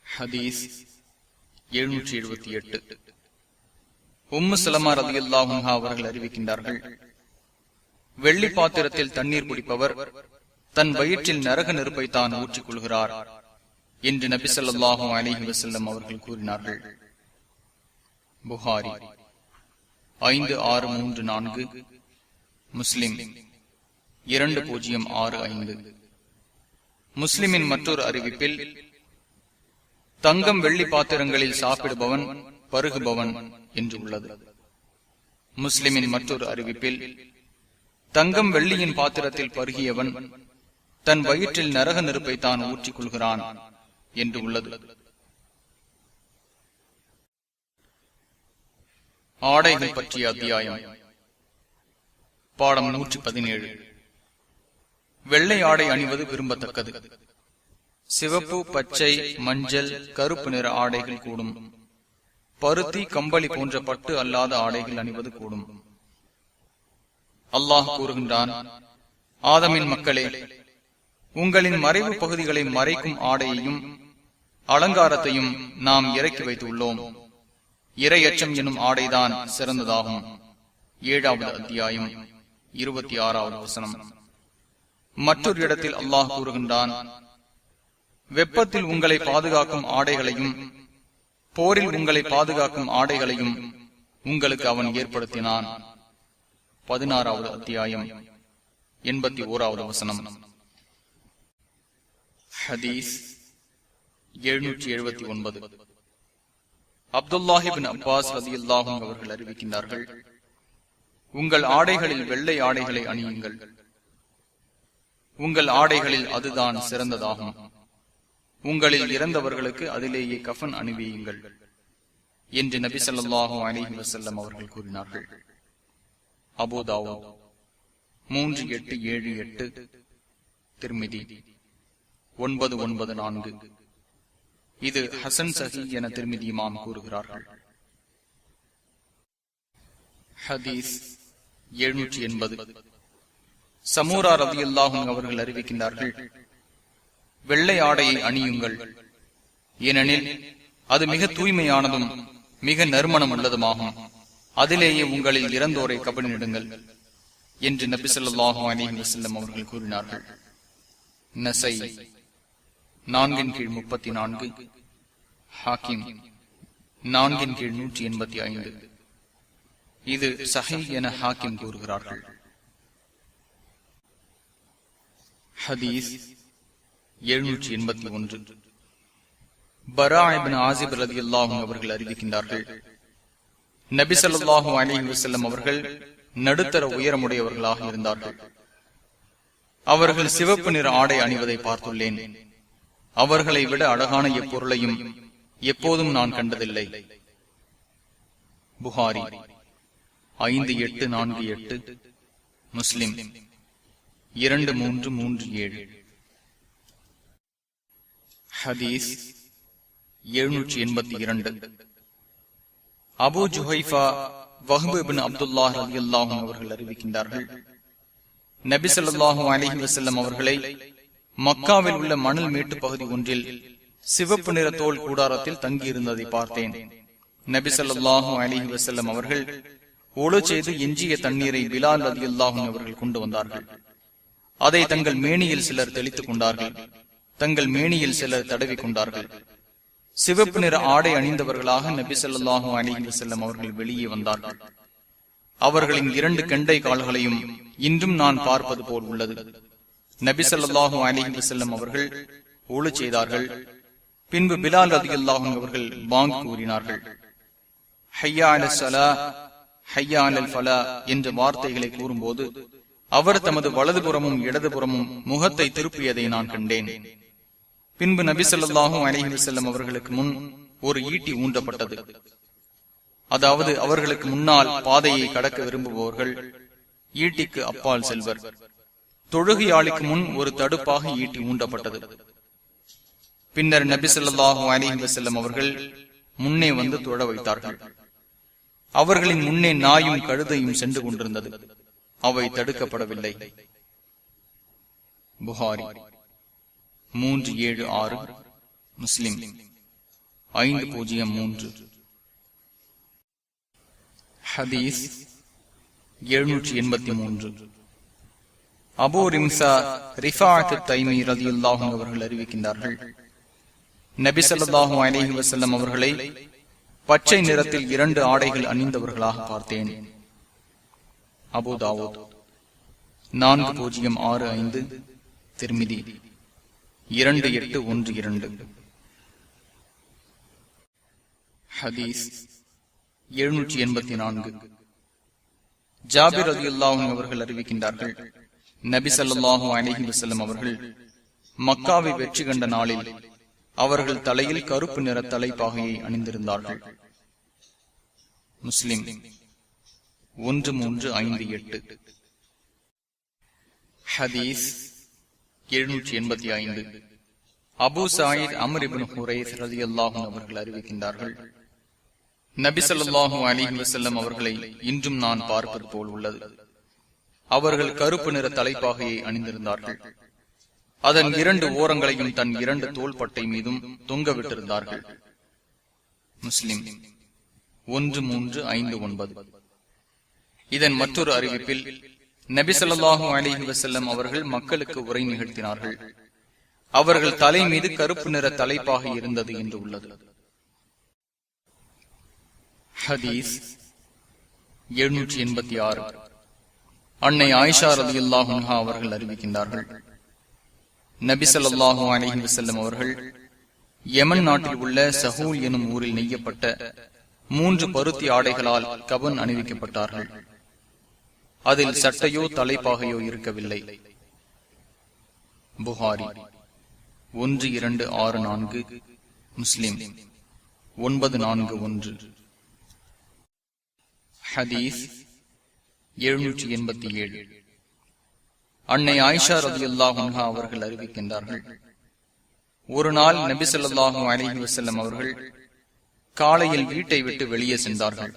ஹதீஸ் 778. உம்மு சலமா ரலியல்லாஹு அன்ஹா அவர்கள் அறிவிக்கின்றார்கள், வெள்ளி பாத்திரத்தில் தண்ணீர் குடிப்பவர் தன் வயிற்றில் நரக நெருப்பை தான் ஊற்றிக் கொள்கிறார் என்று நபி ஸல்லல்லாஹு அலைஹி வஸல்லம் அவர்கள் கூறினார்கள். புகாரி 5634, முஸ்லிம் 2065. முஸ்லிமின் மற்றொரு அறிவிப்பில், தங்கம் வெள்ளி பாத்திரங்களில் சாப்பிடுபவன் பருகுபவன் என்று உள்ளது. முஸ்லிமின் மற்றொரு அறிவிப்பில், தங்கம் வெள்ளியின் பாத்திரத்தில் பருகியவன் தன் வயிற்றில் நரக நெருப்பை தான் ஊற்றிக் கொள்கிறான் என்று உள்ளது. ஆடைகள் பற்றிய அத்தியாயம். பாடம் 117. வெள்ளை ஆடை அணிவது விரும்பத்தக்கது. சிவப்பு, பச்சை, மஞ்சள், கருப்பு நிற ஆடைகள் கூடும். பருத்தி, கம்பளி போன்ற பட்டு அல்லாத ஆடைகள் அணிவது கூடும். அல்லாஹ் கூறுகின்றான், ஆதமின் மக்களே, உங்களின் மறைவு பகுதிகளை மறைக்கும் ஆடையையும் அலங்காரத்தையும் நாம் இறக்கி வைத்துள்ளோம். இறையச்சம் எனும் ஆடைதான் சிறந்ததாகும். 7வது அத்தியாயம் 26வது வசனம். மற்றொரு இடத்தில் அல்லாஹ் கூறுகின்றான், வெப்பத்தில் உங்களை பாதுகாக்கும் ஆடைகளையும் போரில் உங்களை பாதுகாக்கும் ஆடைகளையும் உங்களுக்கு அவன் ஏற்படுத்தினான். 16வது அத்தியாயம் 81வது வசனம். ஹதீஸ் 779. அப்துல்லாஹி பின் அப்பாஸ் ரலியல்லாஹு அன்ஹு அவர்கள் அறிவிக்கின்றார்கள், உங்கள் ஆடைகளில் வெள்ளை ஆடைகளை அணியுங்கள். உங்கள் ஆடைகளில் அதுதான் சிறந்ததாகும். உங்களில் இறந்தவர்களுக்கு அதிலேயே கஃன் அணிவியுங்கள் என்று நபி ஸல்லல்லாஹு அலைஹி வஸல்லம் அவர்கள் கூறினார்கள். அபூ தாவூத் 3878, திர்மிதி 994. இது ஹசன் சஹி என திர்மிதி இமாம் கூறுகிறார்கள். ஹதீஸ் 780. சமூரா ரலியல்லாஹு அன்ஹு அவர்கள் அறிவிக்கின்றார்கள், வெள்ளை ஆடையை அணியுங்கள், ஏனெனில் அது மிக தூய்மையானதும் மிக நறுமணம் உள்ளதுமாகும். அதிலேயே உங்களில் இறந்தோரை கபனிடுங்கள் என்று நபி ஸல்லல்லாஹு அலைஹி வஸல்லம் அவர்கள் கூறினார்கள். நஸை 4/34, ஹாக்கிம் 4/185. இது சஹீஹ் என ஹாக்கிம் கூறுகிறார்கள். ஹதீஸ் 781. பரா இப்னு ஆசிப் ரலியல்லாஹு அன்ஹு அவர்கள் அறிவிக்கின்றார்கள், நபி ஸல்லல்லாஹு அலைஹி வஸல்லம் அவர்கள் நடுத்தர உயரமுடையவர்களாக இருந்தார்கள். அவர்கள் சிவப்பு நிற ஆடை அணிவதை பார்த்துள்ளேன். அவர்களை விட அழகான எப்பொருளையும் எப்போதும் நான் கண்டதில்லை. புகாரி 5848, முஸ்லிம் 2337. ஹதீஸ் 782. அபூ ஜுஹைஃபா வஹ்ப் இப்னு அப்துல்லாஹ் ரலியல்லாஹு அன்ஹு அவர்கள் அறிவிக்கின்றார்கள், நபி ஸல்லல்லாஹு அலைஹி வஸல்லம் அவர்களை மக்காவில் உள்ள மணல் மேட்டு பகுதி ஒன்றில் சிவப்பு நிற தோல் கூடாரத்தில் தங்கியிருந்ததை பார்த்தேன். நபி ஸல்லல்லாஹு அலைஹி வஸல்லம் அவர்கள் ஒழு செய்து எஞ்சிய தண்ணீரை பிலால் ரலியல்லாஹு அன்ஹு அவர்கள் கொண்டு வந்தார்கள். அதை தங்கள் மேனியில் சிலர் தெளித்துக் கொண்டார்கள், தங்கள் மேனியில் சிலர் தடவி கொண்டார்கள். சிவப்பு நிற ஆடை அணிந்தவர்களாக நபி ஸல்லல்லாஹு அலைஹி வஸல்லம் அவர்கள் வெளியே வந்தார்கள். அவர்களின் 2 கெண்டை கால்களையும் இன்றும் நான் பார்ப்பது போல் உள்ளது. நபி ஸல்லல்லாஹு அலைஹி வஸல்லம் அவர்கள் ஒழு செய்தார்கள். பின்பு பிலால் ரலியல்லாஹு அன்ஹு அவர்கள் பாங்க் கூறினார்கள். ஹய்யா அலஸ் ஸலாஹ், ஹய்யா அலல் ஃபலாஹ் என்ற வார்த்தைகளை கூறும்போது அவர் தமது வலதுபுறமும் இடதுபுறமும் முகத்தை திருப்பியதை நான் கண்டேன். பின்பு நபி ஸல்லல்லாஹு அலைஹி வஸல்லம் அவர்களுக்கு முன் ஒரு ஈட்டி ஊன்றப்பட்டது. அதாவது அவர்களுக்கு முன்னால் பாதையை கடக்க விரும்புபவர்கள் ஈட்டிக்கு அப்பால் செல்வர். தொழுகையாளிக்கு முன் ஒரு தடுப்பாக ஈட்டி ஊண்டப்பட்டது. பின்னர் நபி ஸல்லல்லாஹு அலைஹி வஸல்லம் அவர்கள் முன்னே வந்து தொழ வைத்தார்கள். அவர்களின் முன்னே நாயும் கழுதையும் சென்று கொண்டிருந்தது. அவை தடுக்கப்படவில்லை. புகாரி 376, முஸ்லிம் 503. ஹதீஸ் 783. அபூ ரிம்சா ரிஃபாஅத் தைமி ரலியல்லாஹு அன்ஹு அவர்கள் அறிவிக்கின்றார்கள், நபி ஸல்லல்லாஹு அலைஹி வஸல்லம் அவர்களை பச்சை நிறத்தில் 2 ஆடைகள் அணிந்தவர்களாக பார்த்தேன். அபூ தாவூத் 4065, திர்மிதி 2812. ஹதீஸ் 784. ஜாபிர் ரலியல்லாஹு அவர்கள் அறிவிக்கின்றார்கள், நபி ஸல்லல்லாஹு அலைஹி வஸல்லம் அவர்கள் மக்காவை வெற்றி கண்ட நாளில் அவர்கள் தலையில் கருப்பு நிற தலைப்பாகையை அணிந்திருந்தார்கள். முஸ்லிம் 1358. ஹதீஸ் 785. அபூ சயீத் அம்ர் இப்னு ஹுரைஸ் ரலியல்லாஹு அவர்கள் அறிவிக்கின்றார்கள், நபி ஸல்லல்லாஹு அலைஹி வஸல்லம் அவர்களை இன்றும் நான் பார்ப்பது போல் உள்ளது. அவர்கள் கருப்பு நிற தலைப்பாகையை அணிந்திருந்தார்கள். அதன் 2 ஓரங்களையும் தன் 2 தோள்பட்டை மீதும் தொங்கவிட்டிருந்தார்கள். முஸ்லிம் 1359. இதன் மற்றொரு அறிவிப்பில் நபி ஸல்லல்லாஹு அலைஹி வஸல்லம் அவர்கள் மக்களுக்கு உரை நிகழ்த்தினார்கள். அவர்கள் தலை மீது கருப்பு நிற தலைப்பாகை இருந்தது என்று உள்ளது. ஹதீஸ் 786. அன்னை ஆயிஷா ரலியல்லாஹு அன்ஹா அவர்கள் அறிவிக்கின்றார்கள், நபி ஸல்லல்லாஹு அலைஹி வஸல்லம் அவர்கள் யமன் நாட்டில் உள்ள சஹூல் எனும் ஊரில் நெய்யப்பட்ட 3 பருத்தி ஆடைகளால் கபன் அணிவிக்கப்பட்டார்கள். அதில் சட்டையோ தலைப்பாகையோ இருக்கவில்லை. புகாரி 1264, முஸ்லிம் 941. ஹதீஸ் 787. அன்னை ஆயிஷா ரலியல்லாஹு அன்ஹா அவர்கள் அறிவிக்கின்றார்கள், ஒரு நாள் நபி ஸல்லல்லாஹு அலைஹி வஸல்லம் அவர்கள் காலையில் வீட்டை விட்டு வெளியே சென்றார்கள்.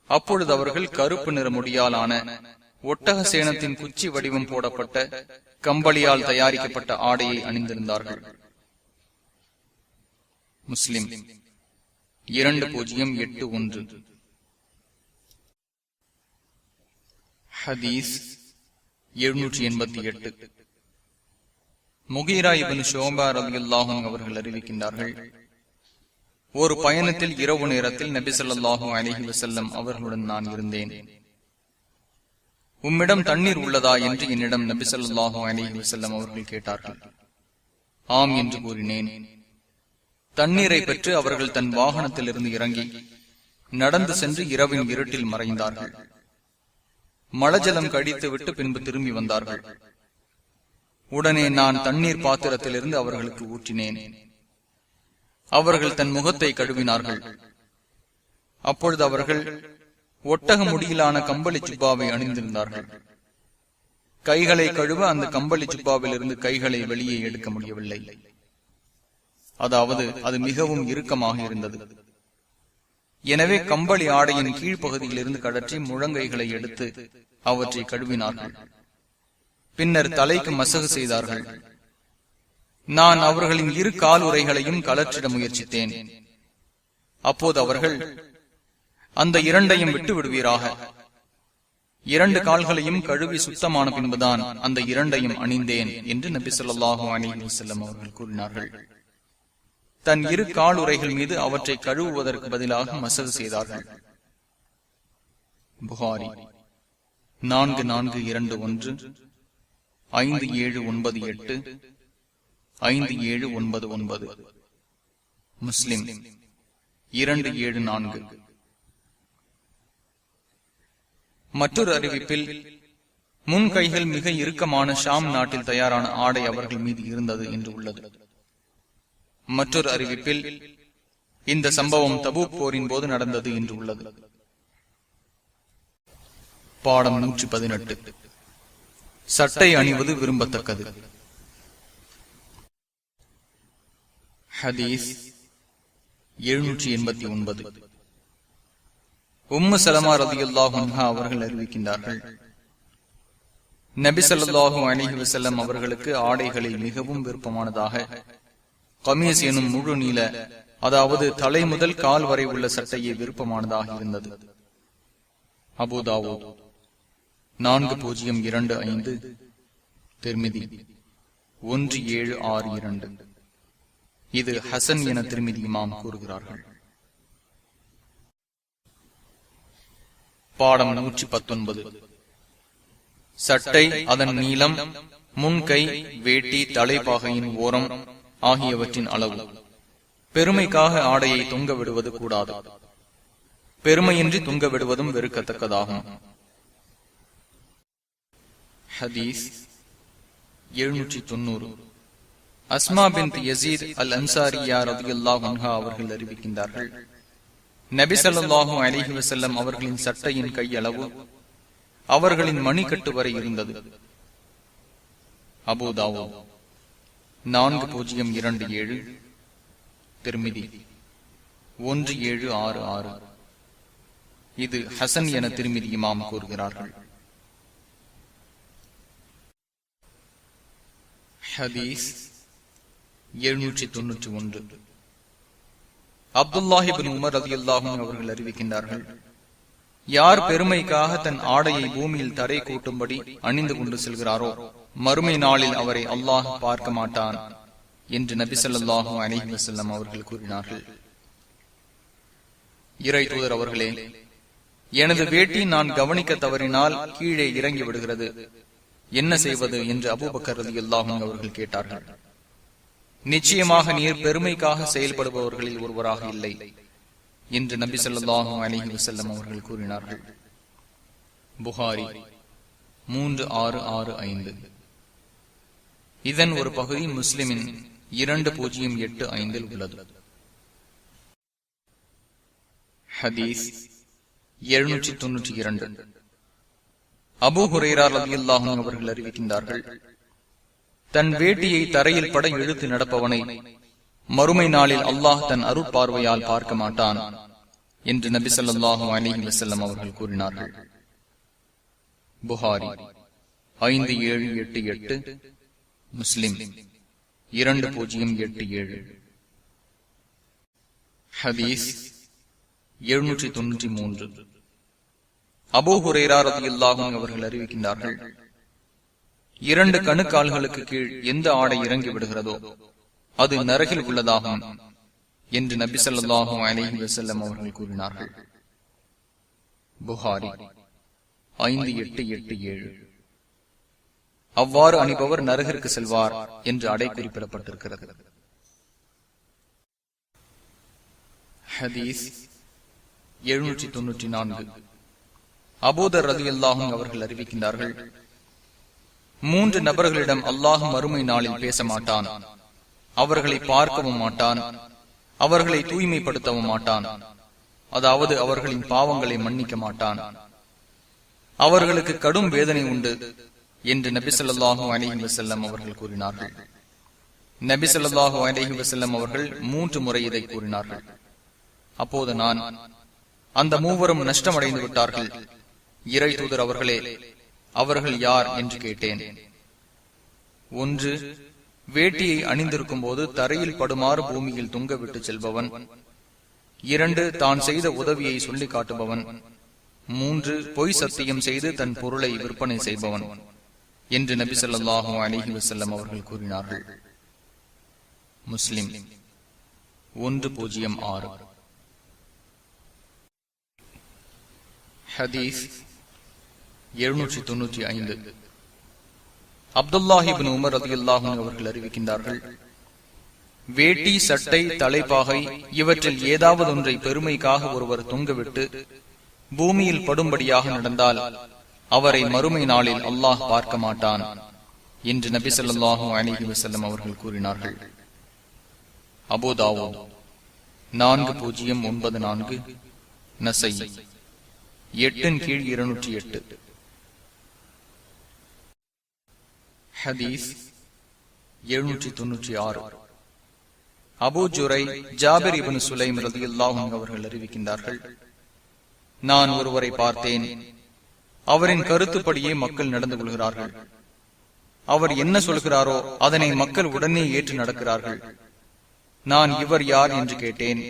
அப்பொழுது அவர்கள் கருப்பு நிற முடியாலான ஒட்டக சேணத்தின் குச்சி வடிவம் போடப்பட்ட கம்பளியால் தயாரிக்கப்பட்ட ஆடையை அணிந்திருந்தார்கள். முஸ்லிம் 2081. ஹதீஸ் 788. முகீரா இப்னு ஷுபா ரலியல்லாஹு அன்ஹு அவர்கள் அறிவிக்கின்றார்கள், ஒரு பயணத்தில் இரவு நேரத்தில் நபி ஸல்லல்லாஹு அலைஹி வஸல்லம் அவர்களுடன் நான் இருந்தேன். உம்மிடம் தண்ணீர் உள்ளதா என்று என்னிடம் நபி ஸல்லல்லாஹு அலைஹி வஸல்லம் அவர்கள் கேட்டார்கள். ஆம் என்று கூறினேன். தண்ணீரை பெற்று அவர்கள் தன் வாகனத்திலிருந்து இறங்கி நடந்து சென்று இரவின் இருட்டில் மறைந்தார்கள். மலஜலம் கடித்து விட்டு பின்பு திரும்பி வந்தார்கள். உடனே நான் தண்ணீர் பாத்திரத்திலிருந்து அவர்களுக்கு ஊற்றினேன். அவர்கள் தன் முகத்தை கழுவினார்கள். அப்பொழுது அவர்கள் ஒட்டக முடியிலான கம்பளி சுப்பாவை அணிந்திருந்தார்கள். கைகளை கழுவ அந்த கம்பளி சுப்பாவிலிருந்து கைகளை வெளியே எடுக்க முடியவில்லை. அதாவது அது மிகவும் இறுக்கமாக இருந்தது. எனவே கம்பளி ஆடையின் கீழ்ப்பகுதியிலிருந்து கடற்றி முழங்கைகளை எடுத்து அவற்றை கழுவினார்கள். பின்னர் தலைக்கு மசகு செய்தார்கள். நான் அவர்களின் 2 காலுறைகளையும் கலற்றிட முயற்சித்தேன். அப்போது அவர்கள், அந்த 2ஐயும் விட்டு விடுவீராக, 2 கால்களையும் கழுவி சுத்தமான பின்புதான் அந்த 2ஐயும் அணிந்தேன் என்று நபி ஸல்லல்லாஹு அலைஹி வஸல்லம் அவர்கள் கூறினார்கள். தன் 2 காலுறைகள் மீது அவற்றை கழுவுவதற்கு பதிலாக மசகு செய்தார்கள். புகாரி 4421, 5798, 5799. முஸ்லிம் 274. மற்றொரு அறிவிப்பில் முன் கைகள் மிக இறுக்கமான ஷாம் நாட்டில் தயாரான ஆடை அவர்கள் மீது இருந்தது என்று உள்ளது. மற்றொரு அறிவிப்பில் இந்த சம்பவம் தபூக் போரின் போது நடந்தது என்று உள்ளது. பாடம் 118. சட்டை அணிவது விரும்பத்தக்கது. ஹதீஸ் 789. உம்மு சலமா ரலியல்லாஹு அன்ஹா அவர்கள் அறிவிக்கின்றார்கள், நபி ஸல்லல்லாஹு அலைஹி வஸல்லம் அவர்களுக்கு ஆடைகளில் மிகவும் விருப்பமானதாக கமீஸ் எனும் முழு நீள, அதாவது தலை முதல் கால் வரை உள்ள சட்டையை விருப்பமானதாக இருந்தது. அபூ தாவூத் 4025, திர்மிதி 1762. இது ஹசன் என திர்மிதி இமாம் கூறுகிறார்கள். பாடம் 119. சட்டை, அதன் நீளம், முன்கை, வேட்டி, தலைப்பாகையின் ஓரம் ஆகியவற்றின் அளவு. பெருமைக்காக ஆடையை தொங்க விடுவது கூடாது. பெருமையின்றி தொங்க விடுவதும் வெறுக்கத்தக்கதாகும். ஹதீஸ் 790. அஸ்மா பின்த் யஸீத் அல் அன்சாரியா ரலியல்லாஹு அன்ஹா அவர்கள் அறிவிக்கின்றார்கள், நபி ஸல்லல்லாஹு அலைஹி வஸல்லம் அவர்களின் சட்டையின் கையளவு அவர்களின் மணிக்கட்டு வரை இருந்தது. அபூ தாவூத் 4027, திர்மிதி 1766. இது ஹசன் என திர்மிதி இமாம் கூறுகிறார்கள். ஹதீஸ் 791. அப்துல்லாஹ் இப்னு உமர் ரலியல்லாஹு அன்ஹு அவர்கள் அறிவிக்கின்றார்கள், யார் பெருமைக்காக தன் ஆடையை பூமியில் தரை கூட்டும்படி அணிந்து கொண்டு செல்கிறாரோ மறுமை நாளில் அவரை அல்லாஹ் பார்க்க மாட்டான் என்று நபி ஸல்லல்லாஹு அலைஹி வஸல்லம் அவர்கள் கூறினார்கள். இறை தூதர் அவர்களே, எனது வேட்டி நான் கவனிக்க தவறினால் கீழே இறங்கி விடுகிறது, என்ன செய்வது என்று அபூபக்கர் ரலியல்லாஹு அன்ஹு அவர்கள் கேட்டார்கள். நிச்சயமாக நீர் பெருமைக்காக செயல்படுபவர்களில் ஒருவராக இல்லை என்று நபி ஸல்லல்லாஹு அலைஹி வஸல்லம் அவர்கள் கூறினார்கள். புகாரி 3665. இதன் ஒரு பகுதி முஸ்லிமின் 2085 உள்ளது. ஹதீஸ் 792. அபூ ஹுரைரா ரலியல்லாஹு அன்ஹு அவர்கள் அறிவிக்கின்றார்கள், தன் வேட்டியை தரையில் பட இழுத்து நடப்பவனை மறுமை நாளில் அல்லாஹ் தன் அருட்பார்வையால் பார்க்க மாட்டான் என்று நபி ஸல்லல்லாஹு அலைஹி வஸல்லம் அவர்கள் கூறினார்கள். புகாரி 5788, முஸ்லிம் 2087. ஹதீஸ் 793. அபூ ஹுரைரா ரலியல்லாஹு அன்ஹு அவர்கள் அறிவிக்கின்றார்கள், 2 கணுக்கால்களுக்கு கீழ் எந்த ஆடை இறங்கி விடுகிறதோ அது நரகில் உள்ளதாகும் என்று நபி ஸல்லல்லாஹு அலைஹி வஸல்லம் அவர்கள் கூறினார்கள். புகாரி 5887. அவ்வாறு அணிபவர் நரகிற்கு செல்வார் என்று அடை குறிப்பிடப்பட்டிருக்கிறது. ஹதீஸ் 794. அபூதர் ரலியல்லாஹு அன்ஹு அவர்கள் அறிவிக்கின்றார்கள், 3 நபர்களிடம் அல்லாஹ் மறுமை நாளில் பேச மாட்டான், அவர்களை பார்க்கவும் மாட்டான், அவர்களை தூய்மைப்படுத்தவும் மாட்டான், அதாவது அவர்களின் பாவங்களை மன்னிக்க மாட்டான், அவர்களுக்கு கடும் வேதனை உண்டு என்று நபி ஸல்லல்லாஹு அலைஹி வஸல்லம் அவர்கள் கூறினார்கள். நபி ஸல்லல்லாஹு அலைஹி வஸல்லம் அவர்கள் 3 முறை இதை கூறினார்கள். அப்போது நான், அந்த மூவரும் நஷ்டமடைந்து விட்டார்கள், இறை தூதர் அவர்களே, அவர்கள் யார் என்று கேட்டேன். 1, வேட்டியை அணிந்திருக்கும் போது தரையில் படுமாறு பூமியில் தொங்கவிட்டு செல்பவன். 2, தான் செய்த உதவியை சொல்லி காட்டுபவன். 3, பொய் சத்தியம் செய்து தன் பொருளை விற்பனை செய்பவன் என்று நபி ஸல்லல்லாஹு அலைஹி வஸல்லம் அவர்கள் கூறினார்கள். முஸ்லிம் 106. ஹதீஸ் 795. அப்துல்லாஹ் இப்னு உமர் ரலியல்லாஹு அன்ஹு அவர்கள் அறிவிக்கின்றார்கள், வேட்டி, சட்டை, தலைப்பாகை இவற்றில் ஏதாவது ஒன்றை பெருமைக்காக ஒருவர் தொங்கவிட்டு பூமியில் படும்படியாக நடந்தால் அவரை மறுமை நாளில் அல்லாஹ் பார்க்க மாட்டான் என்று நபி ஸல்லல்லாஹு அலைஹி வஸல்லம் அவர்கள் கூறினார்கள். Abu Dawood 4094, Nasai 8/208. ஹதீஸ் 796. அபூ ஜுரை ஜாபிர் இப்னு சுலைம் ரலியல்லாஹு அன்ஹு அவர்கள் அறிவிக்கின்றார்கள், நான் ஒருவரை பார்த்தேன், அவரின் கருத்துப்படியே மக்கள் நடந்து கொள்கிறார்கள், அவர் என்ன சொல்கிறாரோ அதனை மக்கள் உடனே ஏற்று நடக்கிறார்கள். நான், இவர் யார் என்று கேட்டேன்.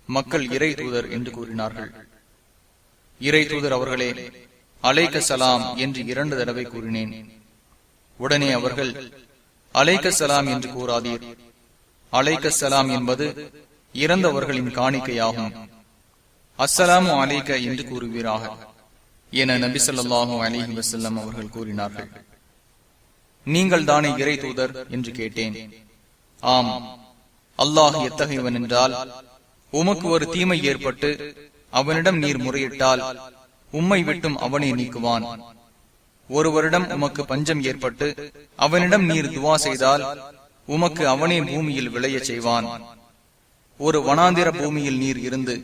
மக்கள் இறை தூதர் என்று கூறினார்கள். இறை தூதர் அவர்களே, அலைக்க சலாம் என்று 2 தடவை கூறினேன். உடனே அவர்கள், அலைக்க சலாம் என்று கூறாதீர், அலைக்க சலாம் என்பது இறந்தவர்களின் காணிக்கையாகும், அஸ்ஸலாமு அலைக்க என்று கூறுவீராக என நபி ஸல்லல்லாஹு அலைஹி வஸல்லம் அவர்கள் கூறினார்கள். நீங்கள் தானே இறை தூதர் என்று கேட்டேன். ஆம், அல்லாஹ் எத்தகையவன் என்றால், உமக்கு ஒரு தீமை ஏற்பட்டு அவனிடம் நீர் முறையிட்டால் உம்மை விட்டும் அவனை நீக்குவான். ஒருவரிடம் உமக்கு பஞ்சம் ஏற்பட்டு அவனிடம் நீர் துவா செய்தால் உமக்கு அவனே பூமியில் விளைய செய்வான். ஒரு வனாந்திர பூமியில் நீர் இருந்து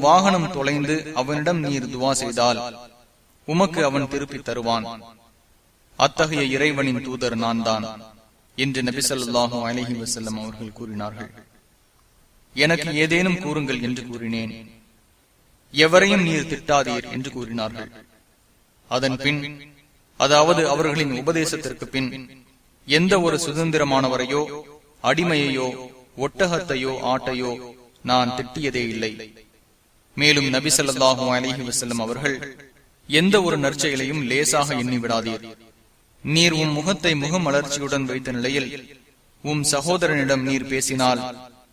வாகனம் தொலைந்து அவனிடம் நீர் துவா செய்தால் உமக்கு அவன் திருப்பி தருவான். அத்தகைய இறைவனின் தூதர் நான் தான் என்று நபி ஸல்லல்லாஹு அலைஹி வஸல்லம் அவர்கள் கூறினார்கள். எனக்கு ஏதேனும் கூறுங்கள் என்று கூறினேன். எவரையும் நீர் திட்டாதீர் என்று கூறினார்கள். அதன் பின், அதாவது அவர்களின் உபதேசத்திற்கு பின், எந்த ஒரு சுதந்திரமானவரையோ அடிமையையோ ஒட்டகத்தையோ ஆட்டையோ நான் திட்டியதே இல்லை. மேலும் நபி ஸல்லல்லாஹு அலைஹி வஸல்லம் அவர்கள், எந்த ஒரு நற்செயலையும் லேசாக எண்ணிவிடாதீர். நீர் முகத்தை முகமலர்ச்சியுடன் வைத்த நிலையில் சகோதரனிடம் நீர் பேசினால்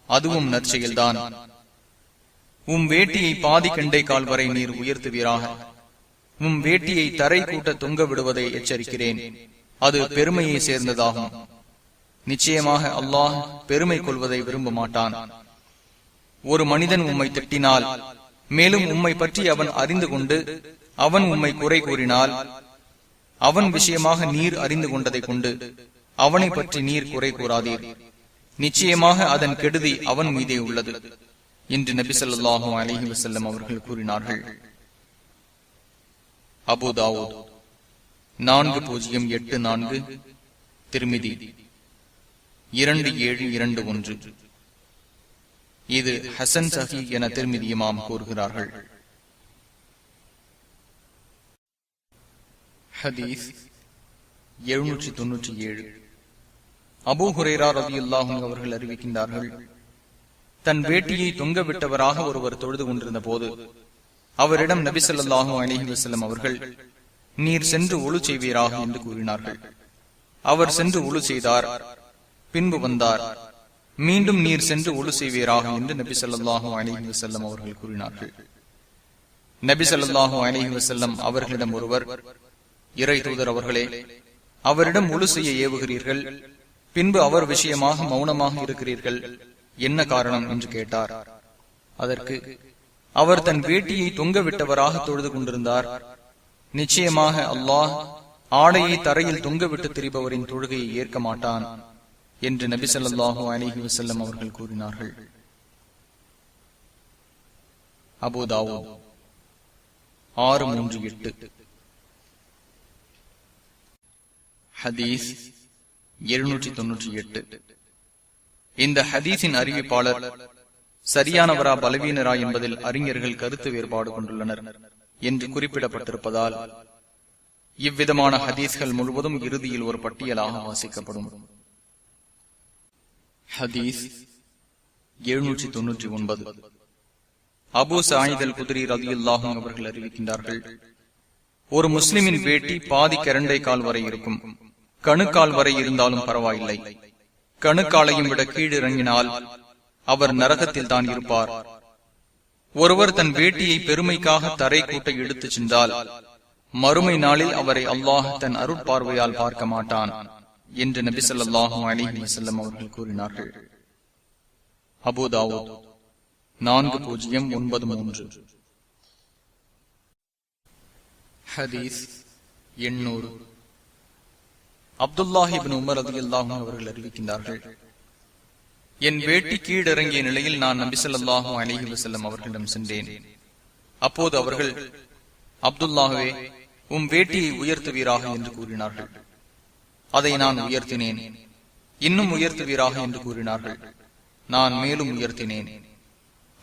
அதுவும் நற்செயல்தான். வேட்டியை பாதி கெண்டை கால் வரை நீர் உயர்த்துவீராக. வேட்டியை தரை கூட்ட தொங்க விடுவதை எச்சரிக்கிறேன். அது பெருமையை சேர்ந்ததாகும். நிச்சயமாக அல்லாஹ் பெருமை கொள்வதை விரும்ப மாட்டான். ஒரு மனிதன் உம்மை திட்டினால், மேலும் உம்மை பற்றி அவன் அறிந்து கொண்டு அவன் உம்மை குறை கூறினால், அவன் விஷயமாக நீர் அறிந்து கொண்டதை கொண்டு அவனை பற்றி நீர் குறை கூறாதீர். நிச்சயமாக அதன் கெடுதி அவன் மீதே உள்ளது என்று நபி ஸல்லல்லாஹு அலைஹி வஸல்லம் அவர்கள் கூறினார்கள். அபூ தாவூத் 4084, திர்மிதி 2721. இது ஹசன் சஹீஹ் என திர்மிதி இமாம் கூறுகிறார்கள். ஹதீஸ் 797. அபூ ஹுரைரா ரலியல்லாஹு அன்ஹு அவர்கள் அறிவிக்கின்றார்கள், தன் வேட்டியை தொங்க விட்டவராக ஒருவர் தொழுது கொண்டிருந்த போது அவரிடம் நபி ஸல்லல்லாஹு அலைஹி வஸல்லம் அவர்கள், நீர் சென்று ஒழு செய்வீராக என்று கூறினார்கள். அவர் சென்று ஒழு செய்தார். பின்பு வந்தார். மீண்டும் நீர் சென்று ஒழு செய்வீராக என்று நபி ஸல்லல்லாஹு அலைஹி வஸல்லம் அவர்கள் கூறினார்கள். நபி ஸல்லல்லாஹு அலைஹி வஸல்லம் அவர்களிடம் ஒருவர், இறை தூதர் அவர்களே, அவரிடம் ஒழு செய்ய ஏவுகிறீர்கள், பின்பு அவர் விஷயமாக மௌனமாக இருக்கிறீர்கள், என்ன காரணம் என்று கேட்டார். அதற்கு, அவர் தன் வேட்டியை தொங்க விட்டவராக தொழுது கொண்டிருந்தார். நிச்சயமாக அல்லாஹ் ஆடையை தரையில் தொங்கவிட்டு திரிபவரின் தொழுகையை ஏற்க மாட்டான் என்று நபி ஸல்லல்லாஹு அலைஹி வஸல்லம் அவர்கள் கூறினார்கள். அபூ தாவூத் 638. ஹதீஸ் 798. இந்த ஹதீஸின் அறிவிப்பாளர் சரியானவரா பலவீனரா என்பதில் அறிஞர்கள் கருத்து வேறுபாடு கொண்டுள்ளனர் என்று குறிப்பிடப்பட்டிருப்பதால் இவ்விதமான ஹதீஸ்கள் முழுவதும் இறுதியில் ஒரு பட்டியலாக வாசிக்கப்படும். ஹதீஸ் 799. அபூ சயீத் அல் குத்ரி ரலியல்லாஹு அன்ஹு அவர்கள் அறிவிக்கின்றார்கள், ஒரு முஸ்லிமின் வேட்டி பாதி கரண்டை கால் வரை இருக்கும். கணுக்கால் வரை இருந்தாலும் பரவாயில்லை. கணுக்காலையும் விட கீழிறங்கினால் அவர் நரகத்தில் தான் இருப்பார். ஒருவர் தன் வேட்டியை பெருமைக்காக தரை கூட்ட எடுத்துச் சென்றால் மறுமை நாளில் அவரை அல்லாஹ் தன் அருட்பார்வையால் பார்க்க மாட்டான் என்று நபி ஸல்லல்லாஹு அலைஹி வஸல்லம் அவர்கள் கூறினார்கள். அபூ தாவூத் 4093. ஹதீஸ் 800. அப்துல்லாஹ் இப்னு உமர் ரலியல்லாஹு அன்ஹு அவர்கள் அறிவிக்கின்றார்கள், என் வேட்டி கீழிறங்கிய நிலையில் நான் நபி ஸல்லல்லாஹு அலைஹி வஸல்லம் அவர்களிடம் சென்றேன். அப்போது அவர்கள், அப்துல்லாஹ்வே, வேட்டியை உயர்த்துவீராக என்று கூறினார்கள். அதை நான் உயர்த்தினேன். இன்னும் உயர்த்துவீராக என்று கூறினார்கள். நான் மேலும் உயர்த்தினேன்.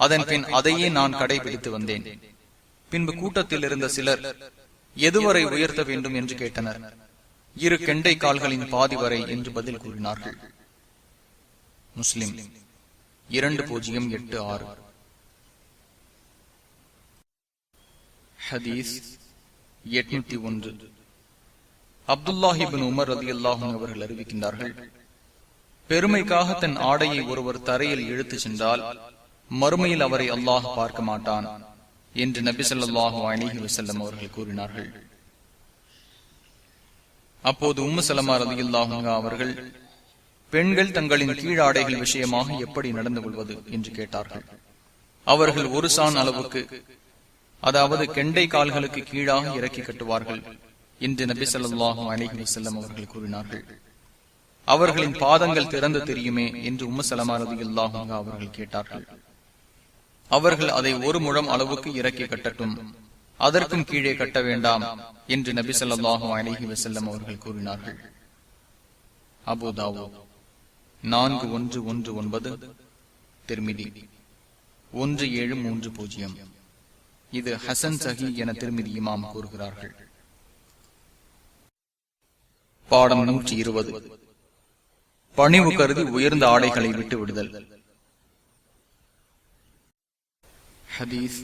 அதன் பின் அதையே நான் கடைபிடித்து வந்தேன். பின்பு கூட்டத்தில் இருந்த சிலர் எதுவரை உயர்த்த வேண்டும் என்று கேட்டனர். 2 கெண்டை கால்களின் பாதி வரை என்று பதில் கூறினார்கள். முஸ்லிம் 2086. ஹதீஸ் 801. அப்துல்லாஹ் இப்னு உமர் ரலியல்லாஹு அன்ஹு அவர்கள் அறிவிக்கின்றார்கள், பெருமைக்காக தன் ஆடையை ஒருவர் தரையில் இழுத்து சென்றால் மறுமையில் அவரை அல்லாஹ் பார்க்க மாட்டான் என்று நபி ஸல்லல்லாஹு அலைஹி வஸல்லம் அவர்கள் கூறினார்கள். அப்போது உம்மு சலமா ரலியல்லாஹு அன்ஹா அவர்கள், பெண்கள் தங்களின் கீழாடைகள் விஷயமாக எப்படி நடந்து கொள்வது என்று கேட்டார்கள். அவர்கள் ஒரு சான் அளவுக்கு, அதாவது கெண்டை கால்களுக்கு கீழாக இறக்கி கட்டுவார்கள் என்று நபி ஸல்லல்லாஹு அலைஹி வஸல்லம் அவர்கள் கூறினார்கள். அவர்களின் பாதங்கள் திறந்து தெரியுமே என்று உம்மு சலமா ரலியல்லாஹு அன்ஹா அவர்கள் கேட்டார்கள். அவர்கள் அதை ஒரு முழம் அளவுக்கு இறக்கி கட்டட்டும், அதற்கும் கீழே கட்ட வேண்டாம் என்று நபி ஸல்லல்லாஹு அலைஹி வஸல்லம் அவர்கள் கூறினார்கள். அபூ தாவூத் 4119, திர்மிதி 1730. இது ஹசன் சஹி என திர்மிதி இமாம் கூறுகிறார்கள். பாடம் 120. பணிவு கருதி உயர்ந்த ஆடைகளை விட்டு விடுதல். ஹதீஸ்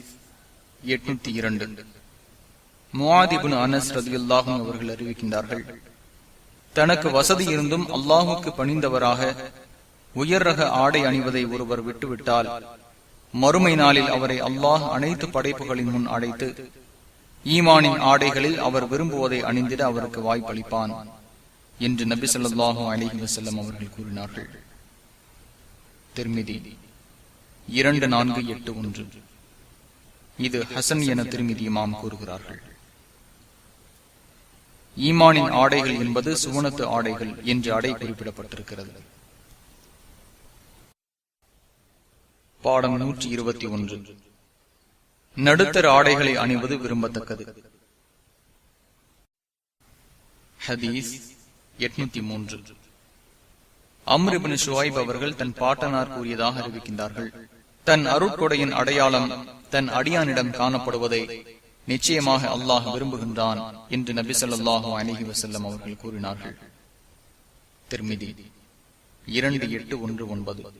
802. முஆத் இப்னு அனஸ் ரலியல்லாஹு அன்ஹு அவர்கள் அறிவிக்கின்றார்கள், தனக்கு வசதி இருந்தும் அல்லாஹுக்கு பணிந்தவராக உயர் ரக ஆடை அணிவதை ஒருவர் விட்டுவிட்டால் மறுமை நாளில் அவரை அல்லாஹ் அனைத்து படைப்புகளின் முன் அழைத்து ஈமானின் ஆடைகளில் அவர் விரும்புவதை அணிந்திட அவருக்கு வாய்ப்பளிப்பான் என்று நபி ஸல்லல்லாஹு அலைஹி வஸல்லம் அவர்கள் கூறினார்கள். திர்மிதி 2481. இது ஹசன் என திர்மிதி இமாம் கூறுகிறார்கள். ஈமானின் ஆடைகள் என்பது சுவனத்து ஆடைகள் என்று அடை குறிப்பிடப்பட்டிருக்கிறது. பாடம் 121. நடுத்தர ஆடைகளை அணிவது விரும்பத்தக்கது. ஹதீஸ் 803. அம்ர் இப்னு ஷுவைப் அவர்கள் தன் பாட்டனார் கூறியதாக அறிவிக்கின்றார்கள், தன் அருட்கொடையின் அடையாளம் தன் அடியானிடம் காணப்படுவதை நிச்சயமாக அல்லாஹ் விரும்புகின்றான் என்று நபி ஸல்லல்லாஹு அலைஹி வஸல்லம் அவர்கள் கூறினார்கள். திர்மிதி 2819.